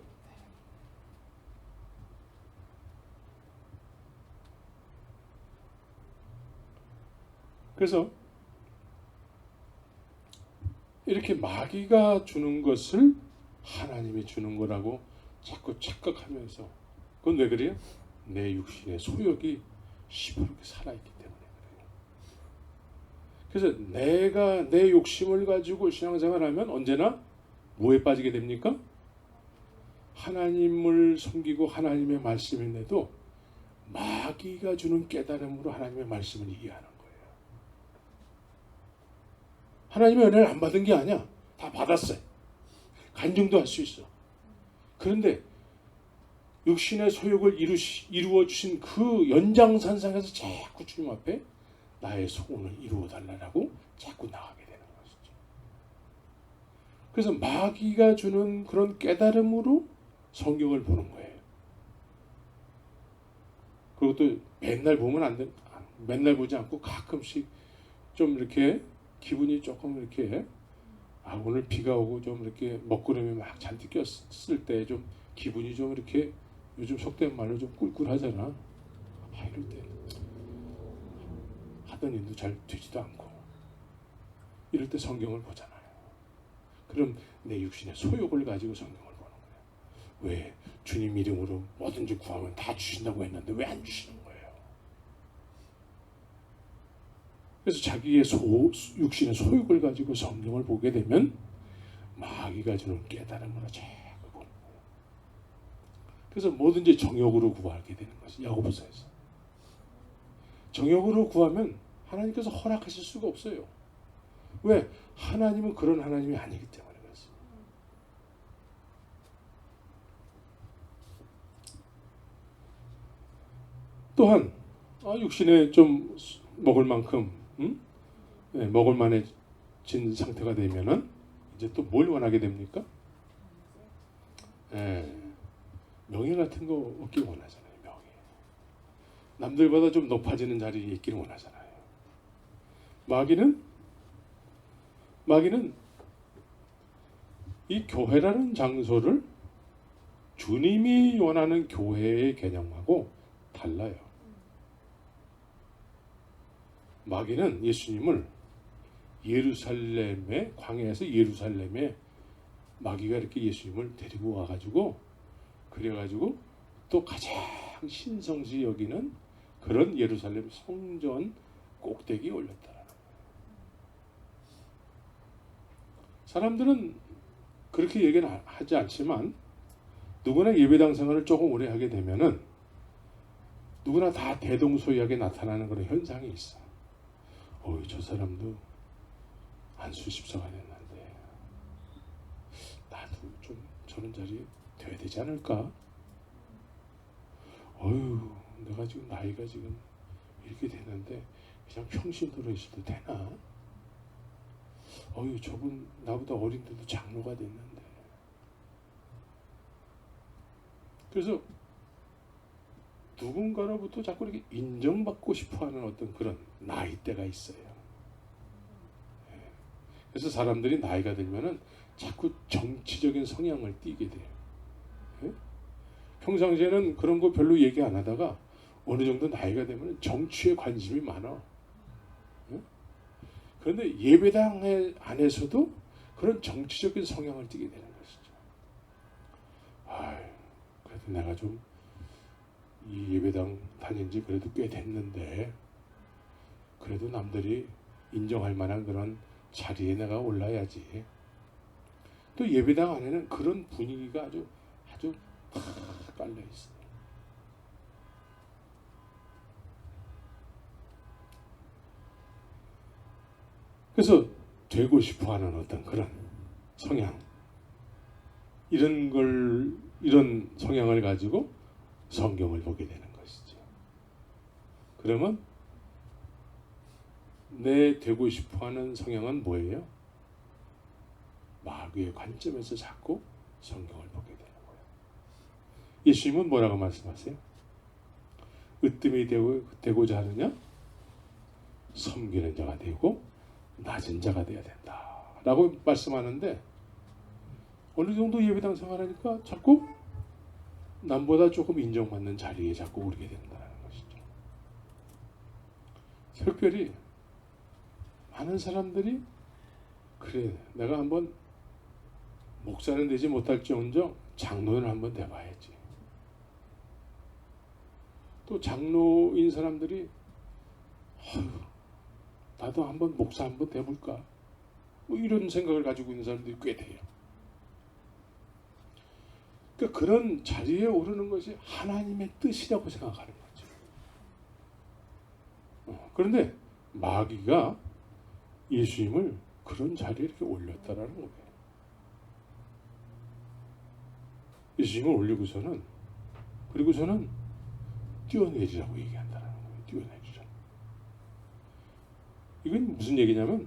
S1: 그래서 이렇게 마귀가 주는 것을 하나님이 주는 거라고 자꾸 착각하면서, 그건 왜 그래요? 내 육신의 소욕이 시퍼렇게 살아있기 때문에 그래요. 그래서 내가 내 욕심을 가지고 신앙생활하면 언제나 뭐에 빠지게 됩니까? 하나님을 섬기고 하나님의 말씀인데도 마귀가 주는 깨달음으로 하나님의 말씀을 이해하는 거예요. 하나님의 은혜를 안 받은 게 아니야. 다 받았어요. 간증도 할 수 있어. 그런데 육신의 소욕을 이루어 주신 그 연장선상에서 자꾸 주님 앞에 나의 소원을 이루어 달라고 자꾸 나가게 되는 것이죠. 그래서 마귀가 주는 그런 깨달음으로 성경을 보는 거예요. 그것도 맨날 보면 안 돼. 맨날 보지 않고 가끔씩 좀 이렇게 기분이 조금 이렇게 오늘 비가 오고 좀 이렇게 먹구름이 막 잔뜩 꼈을 때 좀 기분이 좀 이렇게 요즘 속된 말로 좀 꿀꿀하잖아. 이럴 때 하던 일도 잘 되지도 않고 이럴 때 성경을 보잖아요. 그럼 내 육신의 소욕을 가지고 성경을 보는 거예요. 왜 주님 이름으로 뭐든지 구하면 다 주신다고 했는데 왜 안 주시는 거예요? 그래서 자기의 육신의 소욕을 가지고 성경을 보게 되면 마귀가 주는 깨달음으로 자꾸 보는 거예요. 그래서 뭐든지 정욕으로 구하게 되는 것이 야고보서에서. 정욕으로 구하면 하나님께서 허락하실 수가 없어요. 왜? 하나님은 그런 하나님이 아니기 때문에 그렇습니다. 또한 육신에 좀 먹을 만큼 네, 먹을 만해진 상태가 되면은 이제 또 뭘 원하게 됩니까? 명예 같은 거 얻기 원하잖아요. 명예. 남들보다 좀 높아지는 자리에 있기를 원하잖아요. 마귀는 이 교회라는 장소를 주님이 원하는 교회의 개념하고 달라요. 마귀는 예수님을 예루살렘에 광야에서 예루살렘에 마귀가 이렇게 예수님을 데리고 와가지고 그래가지고 또 가장 신성시 여기는 그런 예루살렘 성전 꼭대기에 올렸다. 사람들은 그렇게 얘기는 하지 않지만 누구나 예배당 생활을 조금 오래 하게 되면은 누구나 다 대동소이하게 나타나는 그런 현상이 있어. 저 사람도 안수 14가 됐는데 나도 좀 저런 자리에 돼야 되지 않을까? 내가 지금 나이가 지금 이렇게 되는데 그냥 평신도로 있어도 되나? 저분 나보다 어린데도 장로가 됐는데. 그래서 누군가로부터 자꾸 이렇게 인정받고 싶어하는 어떤 그런 나이대가 있어요. 그래서 사람들이 나이가 들면은 자꾸 정치적인 성향을 띠게 돼요. 평상시에는 그런 거 별로 얘기 안 하다가 어느 정도 나이가 되면 정치에 관심이 많아. 그런데 예배당 안에서도 그런 정치적인 성향을 띠게 되는 것이죠. 그래도 내가 좀 이 예배당 다닌 지 그래도 꽤 됐는데 그래도 남들이 인정할 만한 그런 자리에 내가 올라야지. 또 예배당 안에는 그런 분위기가 아주 팍 깔려 있어요. 그래서 되고 싶어하는 어떤 그런 성향, 이런 성향을 가지고 성경을 보게 되는 것이죠. 그러면 내 되고 싶어하는 성향은 뭐예요? 마귀의 관점에서 자꾸 성경을 보게 되는 거예요. 예수님은 뭐라고 말씀하세요? 으뜸이 되고자 하느냐? 섬기는 자가 되고 낮은 자가 되어야 된다 라고 말씀하는데 어느 정도 예배당 생활하니까 자꾸 남보다 조금 인정받는 자리에 자꾸 오르게 된다는 것이죠. 특별히 많은 사람들이 그래 내가 한번 목사는 되지 못할지언정 장로는 한번 돼봐야지. 또 장로인 사람들이 나도 한번 목사 한번 돼볼까 이런 생각을 가지고 있는 사람들이 꽤 돼요. 그러니까 그런 자리에 오르는 것이 하나님의 뜻이라고 생각하는 거죠. 그런데 마귀가 예수님을 그런 자리에 이렇게 올렸다라는 거예요. 예수님을 올리고서는 그리고서는 뛰어내리라고 얘기한다는 거예요. 뛰어내리라. 이건 무슨 얘기냐면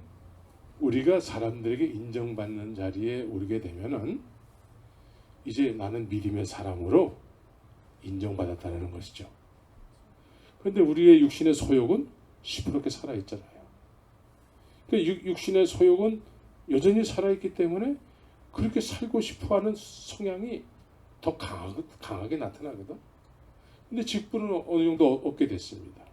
S1: 우리가 사람들에게 인정받는 자리에 오르게 되면은 이제 나는 믿음의 사람으로 인정받았다는 것이죠. 그런데 우리의 육신의 소욕은 시퍼렇게 살아있잖아요. 그러니까 육신의 소욕은 여전히 살아있기 때문에 그렇게 살고 싶어하는 성향이 더 강하게 나타나거든. 근데 직분은 어느 정도 얻게 됐습니다.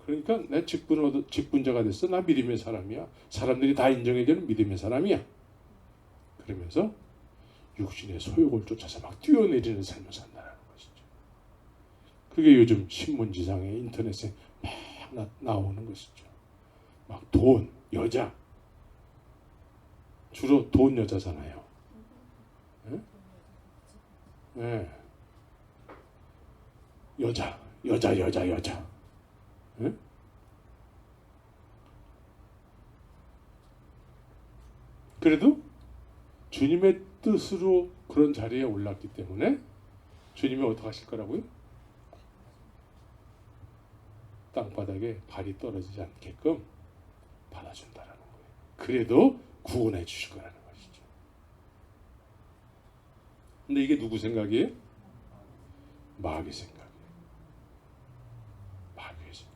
S1: 그러니까 내 직분자가 됐어. 나 믿음의 사람이야. 사람들이 다 인정해주는 믿음의 사람이야. 그러면서 육신의 소욕을 쫓아서 막 뛰어내리는 삶을 산다는 것이죠. 그게 요즘 신문지상에 인터넷에 막 나오는 것이죠. 막 돈, 여자, 주로 돈 여자잖아요. 예? 예. 여자. 예? 그래도 주님의 뜻으로 그런 자리에 올랐기 때문에 주님이 어떻게 하실 거라고요? 땅바닥에 발이 떨어지지 않게끔 받아준다라는 거예요. 그래도 구원해 주실 거라는 것이죠. 근데 이게 누구 생각이에요? 마귀 생각이에요. 마귀의 생각.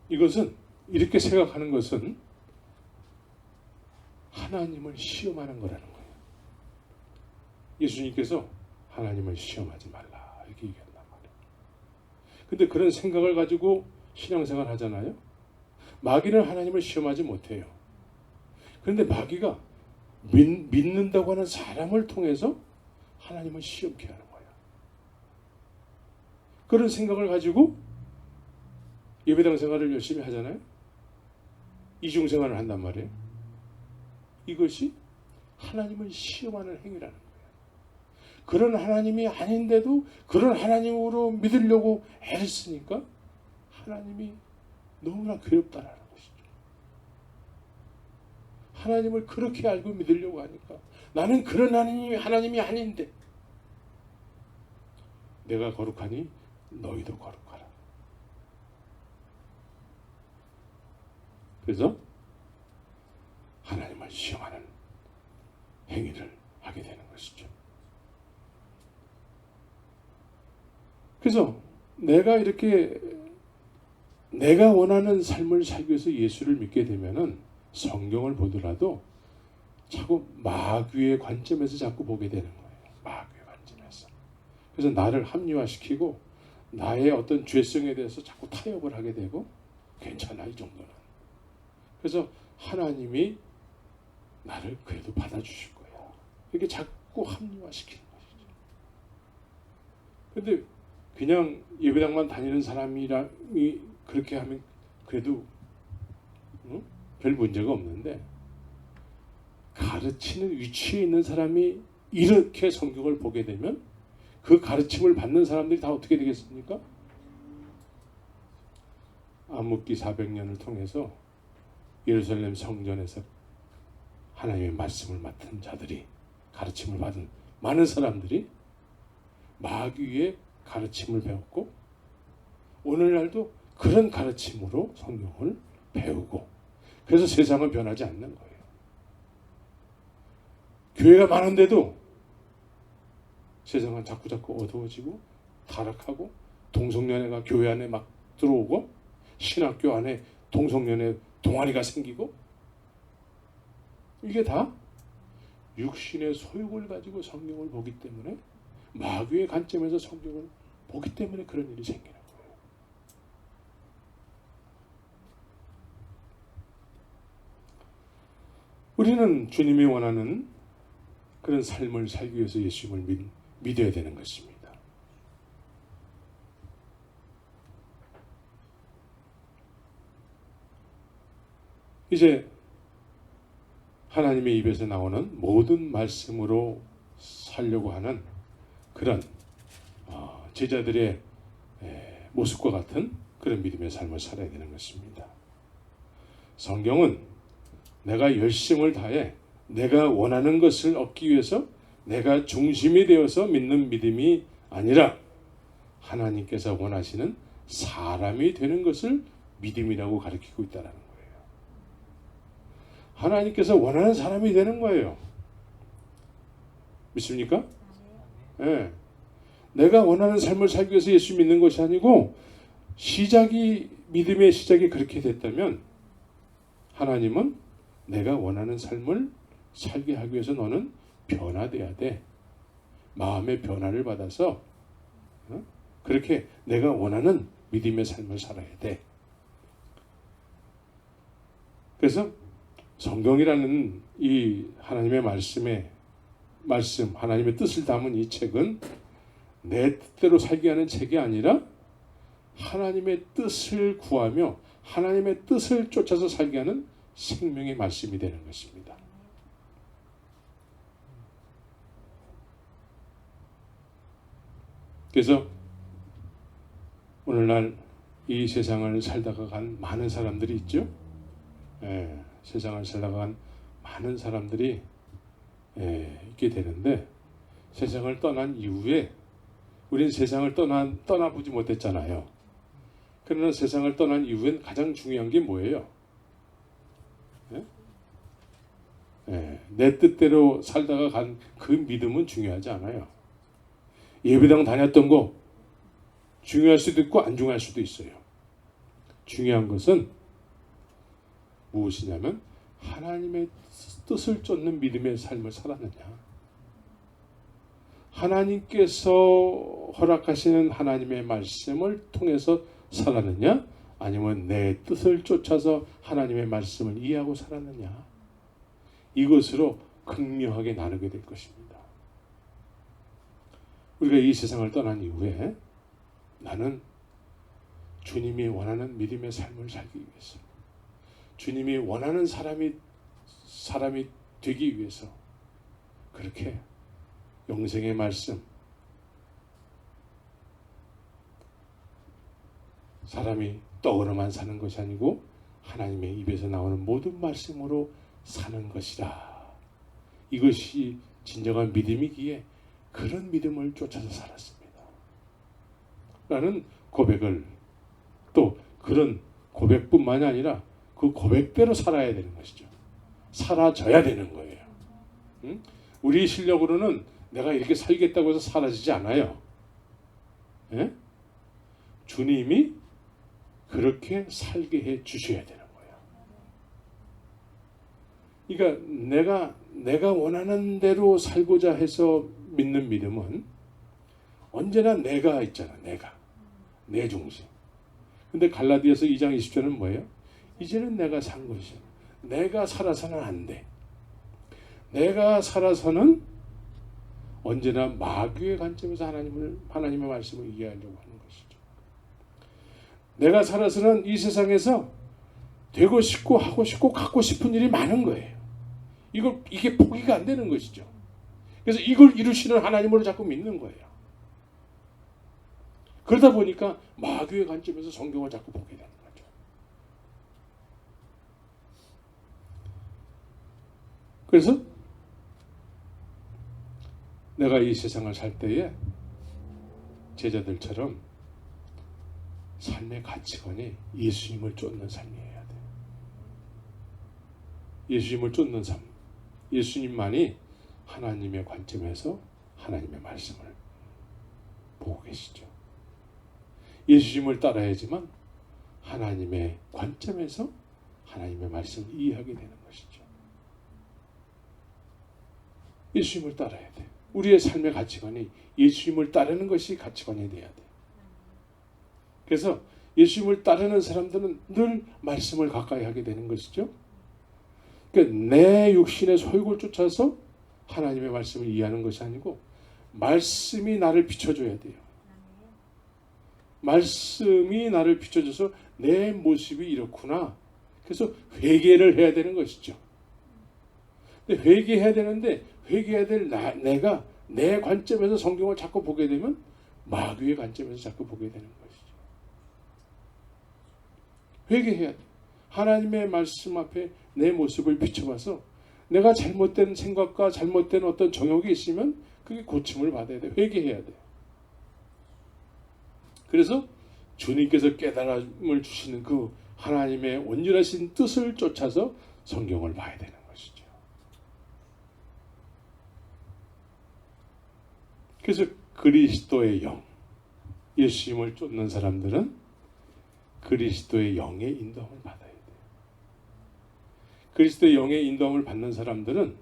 S1: 이것은 이렇게 생각하는 것은 하나님을 시험하는 거라는 거예요. 예수님께서 하나님을 시험하지 말라 이렇게 얘기한단 말이에요. 근데 그런 생각을 가지고 신앙생활 하잖아요. 마귀는 하나님을 시험하지 못해요. 그런데 마귀가 믿는다고 하는 사람을 통해서 하나님을 시험케 하는 거예요. 그런 생각을 가지고 예배당 생활을 열심히 하잖아요. 이중생활을 한단 말이에요. 이것이 하나님을 시험하는 행위라는 거예요. 그런 하나님이 아닌데도 그런 하나님으로 믿으려고 애를 쓰니까 하나님이 너무나 괴롭다라는 것이죠. 하나님을 그렇게 알고 믿으려고 하니까 나는 그런 하나님이 아닌데 내가 거룩하니 너희도 거룩하라. 그래서 하나님을 시험하는 행위를 하게 되는 것이죠. 그래서 내가 이렇게 내가 원하는 삶을 살기 위해서 예수를 믿게 되면은 성경을 보더라도 자꾸 마귀의 관점에서 자꾸 보게 되는 거예요. 마귀의 관점에서. 그래서 나를 합리화시키고 나의 어떤 죄성에 대해서 자꾸 타협을 하게 되고 괜찮아 이 정도는. 그래서 하나님이 나를 그래도 받아주실 거야. 이렇게 자꾸 합리화시키는 것이죠. 근데 그냥 예배당만 다니는 사람이 그렇게 하면 그래도 별 문제가 없는데 가르치는 위치에 있는 사람이 이렇게 성경을 보게 되면 그 가르침을 받는 사람들이 다 어떻게 되겠습니까? 암흑기 400년을 통해서 예루살렘 성전에서 하나님의 말씀을 맡은 자들이 가르침을 받은 많은 사람들이 마귀의 가르침을 배웠고 오늘날도 그런 가르침으로 성경을 배우고 그래서 세상은 변하지 않는 거예요. 교회가 많은데도 세상은 자꾸 어두워지고 타락하고 동성연애가 교회 안에 막 들어오고 신학교 안에 동성연애 동아리가 생기고 이게 다 육신의 소욕을 가지고 성경을 보기 때문에 마귀의 관점에서 성경을 보기 때문에 그런 일이 생기는 거예요. 우리는 주님이 원하는 그런 삶을 살기 위해서 예수님을 믿어야 되는 것입니다. 이제 하나님의 입에서 나오는 모든 말씀으로 살려고 하는 그런 제자들의 모습과 같은 그런 믿음의 삶을 살아야 되는 것입니다. 성경은 내가 열심을 다해 내가 원하는 것을 얻기 위해서 내가 중심이 되어서 믿는 믿음이 아니라 하나님께서 원하시는 사람이 되는 것을 믿음이라고 가르치고 있다는 거예요. 하나님께서 원하는 사람이 되는 거예요. 믿습니까? 네. 내가 원하는 삶을 살기 위해서 예수 믿는 것이 아니고 믿음의 시작이 그렇게 됐다면 하나님은 내가 원하는 삶을 살게 하기 위해서 너는 변화돼야 돼. 마음의 변화를 받아서 그렇게 내가 원하는 믿음의 삶을 살아야 돼. 그래서 성경이라는 이 하나님의 말씀, 하나님의 뜻을 담은 이 책은 내 뜻대로 살게 하는 책이 아니라 하나님의 뜻을 구하며 하나님의 뜻을 쫓아서 살게 하는 생명의 말씀이 되는 것입니다. 그래서 오늘날 이 세상을 살다가 간 많은 사람들이 있죠. 세상을 살다가 간 많은 사람들이 있게 되는데, 세상을 떠난 이후에 우리는 세상을 떠나보지 못했잖아요. 그러나 세상을 떠난 이후엔 가장 중요한 게 뭐예요? 내 뜻대로 살다가 간 그 믿음은 중요하지 않아요. 예배당 다녔던 거 중요할 수도 있고 안 중요할 수도 있어요. 중요한 것은 무엇이냐면 하나님의 뜻을 쫓는 믿음의 삶을 살았느냐, 하나님께서 허락하시는 하나님의 말씀을 통해서 살았느냐, 아니면 내 뜻을 쫓아서 하나님의 말씀을 이해하고 살았느냐, 이것으로 극명하게 나누게 될 것입니다. 우리가 이 세상을 떠난 이후에 나는 주님이 원하는 믿음의 삶을 살기 위해서, 주님이 원하는 사람이 되기 위해서 그렇게 영생의 말씀, 사람이 떡으로만 사는 것이 아니고 하나님의 입에서 나오는 모든 말씀으로 사는 것이라, 이것이 진정한 믿음이기에 그런 믿음을 쫓아서 살았습니다 라는 고백을, 또 그런 고백뿐만이 아니라 그 고백대로 살아야 되는 것이죠. 사라져야 되는 거예요. 우리 실력으로는 내가 이렇게 살겠다고 해서 사라지지 않아요. 주님이 그렇게 살게 해 주셔야 되는 거예요. 그러니까 내가 원하는 대로 살고자 해서 믿는 믿음은 언제나 내가 있잖아. 내 중심. 근데 갈라디아서 2장 20절은 뭐예요? 이제는 내가 산 것이야. 내가 살아서는 안 돼. 내가 살아서는 언제나 마귀의 관점에서 하나님의 말씀을 이해하려고 하는 것이죠. 내가 살아서는 이 세상에서 되고 싶고 하고 싶고 갖고 싶은 일이 많은 거예요. 이게 포기가 안 되는 것이죠. 그래서 이걸 이루시는 하나님으로 자꾸 믿는 거예요. 그러다 보니까 마귀의 관점에서 성경을 자꾸 보게 되는 거죠. 그래서 내가 이 세상을 살 때에 제자들처럼 삶의 가치관이 예수님을 쫓는 삶이어야 돼. 예수님을 쫓는 삶. 예수님만이 하나님의 관점에서 하나님의 말씀을 보고 계시죠. 예수님을 따라야지만 하나님의 관점에서 하나님의 말씀을 이해하게 되는 것이죠. 예수님을 따라야 돼. 우리의 삶의 가치관이 예수님을 따르는 것이 가치관이 돼야 돼. 그래서 예수님을 따르는 사람들은 늘 말씀을 가까이 하게 되는 것이죠. 그러니까 내 육신의 소욕을 쫓아서 하나님의 말씀을 이해하는 것이 아니고 말씀이 나를 비춰줘야 돼요. 말씀이 나를 비춰줘서 내 모습이 이렇구나. 그래서 회개를 해야 되는 것이죠. 근데 회개해야 되는데 회개해야 될 내가 내 관점에서 성경을 자꾸 보게 되면 마귀의 관점에서 자꾸 보게 되는 것이죠. 회개해야 돼. 하나님의 말씀 앞에 내 모습을 비춰봐서 내가 잘못된 생각과 잘못된 어떤 정욕이 있으면 그게 고침을 받아야 돼. 회개해야 돼. 그래서 주님께서 깨달음을 주시는 그 하나님의 온전하신 뜻을 쫓아서 성경을 봐야 되는 것이죠. 그래서 그리스도의 영, 예수님을 쫓는 사람들은 그리스도의 영의 인도함을 받아야 돼요. 그리스도의 영의 인도함을 받는 사람들은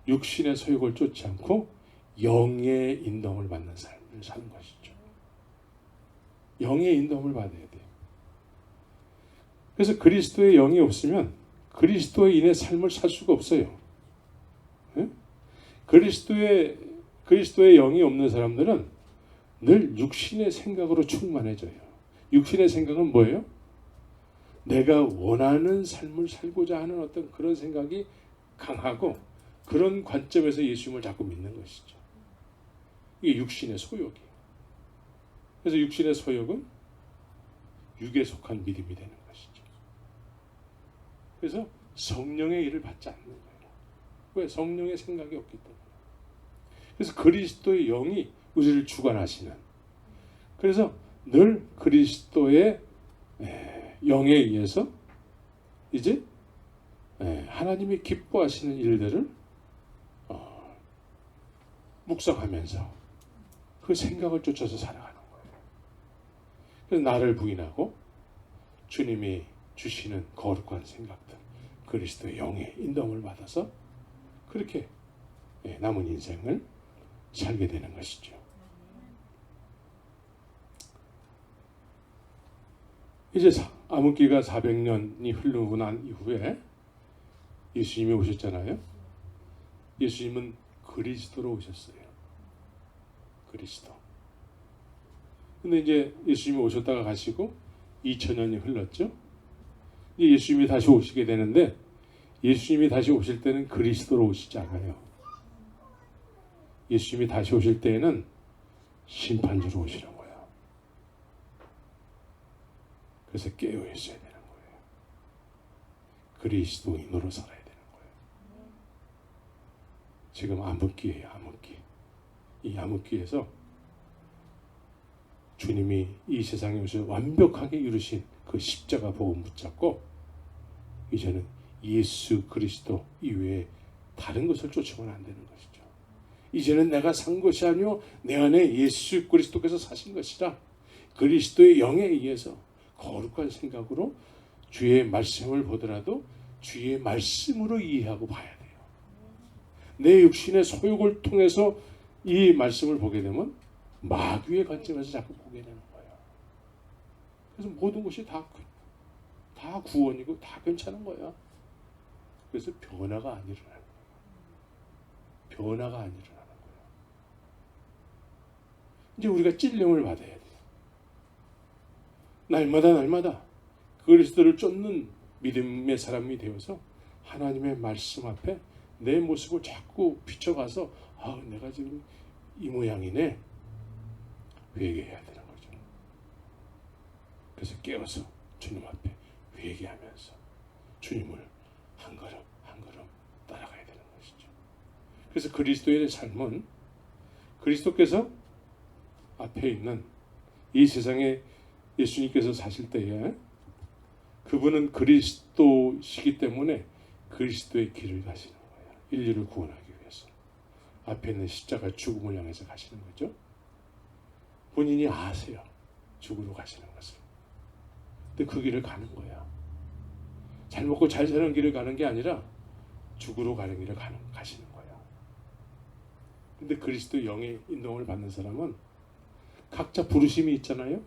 S1: 육신의 소욕을 쫓지 않고 영의 인도함을 받는 삶을 사는 것이죠. 영의 인도함을 받아야 돼요. 그래서 그리스도의 영이 없으면 그리스도인의 삶을 살 수가 없어요. 예? 그리스도의 영이 없는 사람들은 늘 육신의 생각으로 충만해져요. 육신의 생각은 뭐예요? 내가 원하는 삶을 살고자 하는 어떤 그런 생각이 강하고 그런 관점에서 예수님을 자꾸 믿는 것이죠. 이게 육신의 소욕이에요. 그래서 육신의 소욕은 육에 속한 믿음이 되는 것이죠. 그래서 성령의 일을 받지 않는 거예요. 왜? 성령의 생각이 없기 때문에. 그래서 그리스도의 영이 우리를 주관하시는, 그래서 늘 그리스도의 영에 의해서 이제 하나님이 기뻐하시는 일들을 묵상하면서 그 생각을 쫓아서 살아가는 거예요. 그래서 나를 부인하고 주님이 주시는 거룩한 생각들, 그리스도의 영의 인도함을 받아서 그렇게 남은 인생을 살게 되는 것이죠. 이제 암흑기가 400년이 흐르고 난 이후에 예수님이 오셨잖아요. 예수님은 그리스도로 오셨어요. 그리스도. 근데 이제 예수님이 오셨다가 가시고 2000년이 흘렀죠. 이제 예수님이 다시 오시게 되는데, 예수님이 다시 오실 때는 그리스도로 오시지 않아요. 예수님이 다시 오실 때에는 심판주로 오시는 거예요. 그래서 깨어 있어야 되는 거예요. 그리스도인으로 살아야 되는 거예요. 지금 암흑기예요. 암흑기. 이 암흑기에서 주님이 이 세상에 오셔서 완벽하게 이루신 그 십자가 복음 붙잡고 이제는 예수 그리스도 이외에 다른 것을 쫓으면 안 되는 것이죠. 이제는 내가 산 것이 아니요 내 안에 예수 그리스도께서 사신 것이라, 그리스도의 영에 의해서 거룩한 생각으로 주의 말씀을 보더라도 주의 말씀으로 이해하고 봐야 돼요. 내 육신의 소욕을 통해서 이 말씀을 보게 되면 마귀의 관점에서 자꾸 보게 되는 거예요. 그래서 모든 것이 다 구원이고 다 괜찮은 거야. 그래서 변화가 안 일어나는 거예요. 변화가 안 일어나는 거예요. 이제 우리가 찔림을 받아야 돼요. 날마다 그리스도를 쫓는 믿음의 사람이 되어서 하나님의 말씀 앞에 내 모습을 자꾸 비춰가서 내가 지금 이 모양이네, 회개해야 되는 거죠. 그래서 깨어서 주님 앞에 회개하면서 주님을 한 걸음 한 걸음 따라가야 되는 것이죠. 그래서 그리스도의 삶은 그리스도께서 앞에 있는 이 세상에 예수님께서 사실 때에 그분은 그리스도시기 때문에 그리스도의 길을 가시는 거예요. 인류를 구원하기 위해서 앞에 있는 십자가 죽음을 향해서 가시는 거죠. 본인이 아세요. 죽으러 가시는 것을. 근데 그 길을 가는 거야. 잘 먹고 잘 사는 길을 가는 게 아니라 죽으러 가는 길을 가시는 거야. 근데 그리스도 영의 인도를 받는 사람은 각자 부르심이 있잖아요.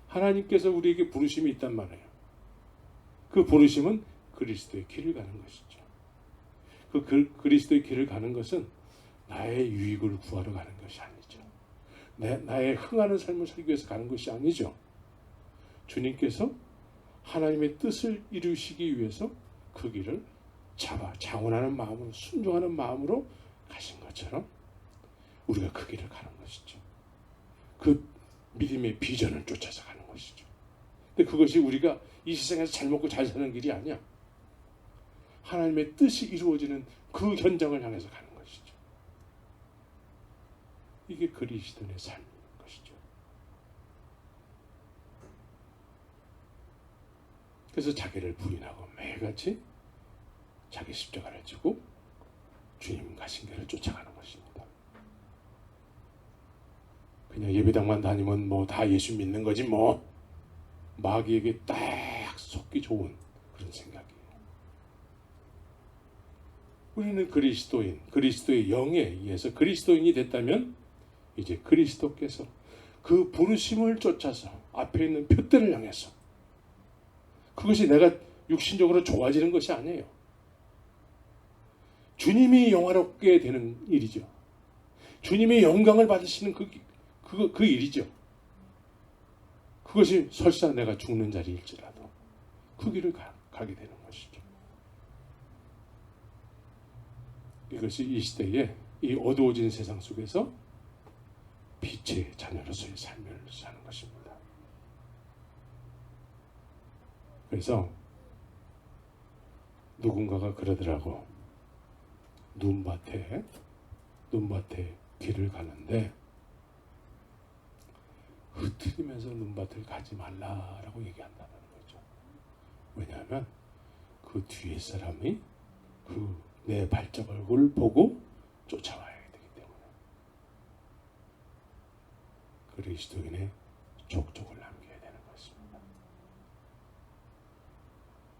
S1: 하나님께서 우리에게 부르심이 있단 말이에요. 그 부르심은 그리스도의 길을 가는 것이죠. 그 그리스도의 길을 가는 것은 나의 유익을 구하러 가는 것이 아니죠. 나의 흥하는 삶을 살기 위해서 가는 것이 아니죠. 주님께서 하나님의 뜻을 이루시기 위해서 그 길을 자원하는 마음으로, 순종하는 마음으로 가신 것처럼 우리가 그 길을 가는 것이죠. 그 믿음의 비전을 쫓아서 가는 것이죠. 근데 그것이 우리가 이 세상에서 잘 먹고 잘 사는 길이 아니야. 하나님의 뜻이 이루어지는 그 현장을 향해서 가는 것이죠. 이게 그리스도인의 삶인 것이죠. 그래서 자기를 부인하고 매일같이 자기 십자가를 지고 주님 가신 길을 쫓아가는 것입니다. 그냥 예배당만 다니면 뭐 다 예수 믿는 거지 뭐, 마귀에게 딱 속기 좋은 그런 생각이에요. 우리는 그리스도인, 그리스도의 영에 의해서 그리스도인이 됐다면 이제 그리스도께서 그 부르심을 쫓아서 앞에 있는 표대를 향해서, 그것이 내가 육신적으로 좋아지는 것이 아니에요. 주님이 영화롭게 되는 일이죠. 주님이 영광을 받으시는 그 일이죠. 그것이 설사 내가 죽는 자리일지라도 그 길을 가게 되는 것이죠. 이것이 이 시대에 이 어두워진 세상 속에서 빛의 자녀로서의 삶을 사는 것입니다. 그래서 누군가가 그러더라고. 눈밭에 길을 가는데 흐트리면서 눈밭을 가지 말라라고 얘기한다는 거죠. 왜냐하면 그 뒤에 사람이 그 내 발자국을 보고 쫓아와야 되기 때문에 그리스도인의 족적을 남겨야 되는 것입니다.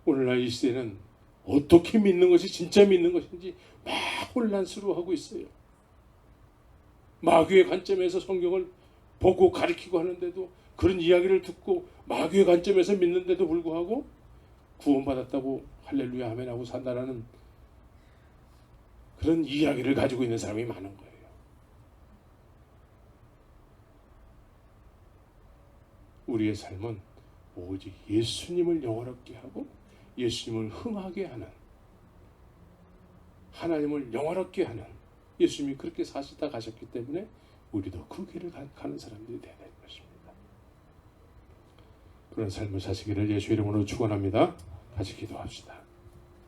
S1: 오늘날 이 시대는 어떻게 믿는 것이 진짜 믿는 것인지 막 혼란스러워하고 있어요. 마귀의 관점에서 성경을 보고 가르치고 하는데도 그런 이야기를 듣고 마귀의 관점에서 믿는데도 불구하고 구원받았다고 할렐루야 아멘 하고 산다라는 그런 이야기를 가지고 있는 사람이 많은 거예요. 우리의 삶은 오직 예수님을 영화롭게 하고 예수님을 흥하게 하는, 하나님을 영화롭게 하는, 예수님이 그렇게 사시다 가셨기 때문에 우리도 그 길을 가는 사람들이 되는 것입니다. 그런 삶을 사시기를 예수 이름으로 축원합니다. 같이 기도합시다.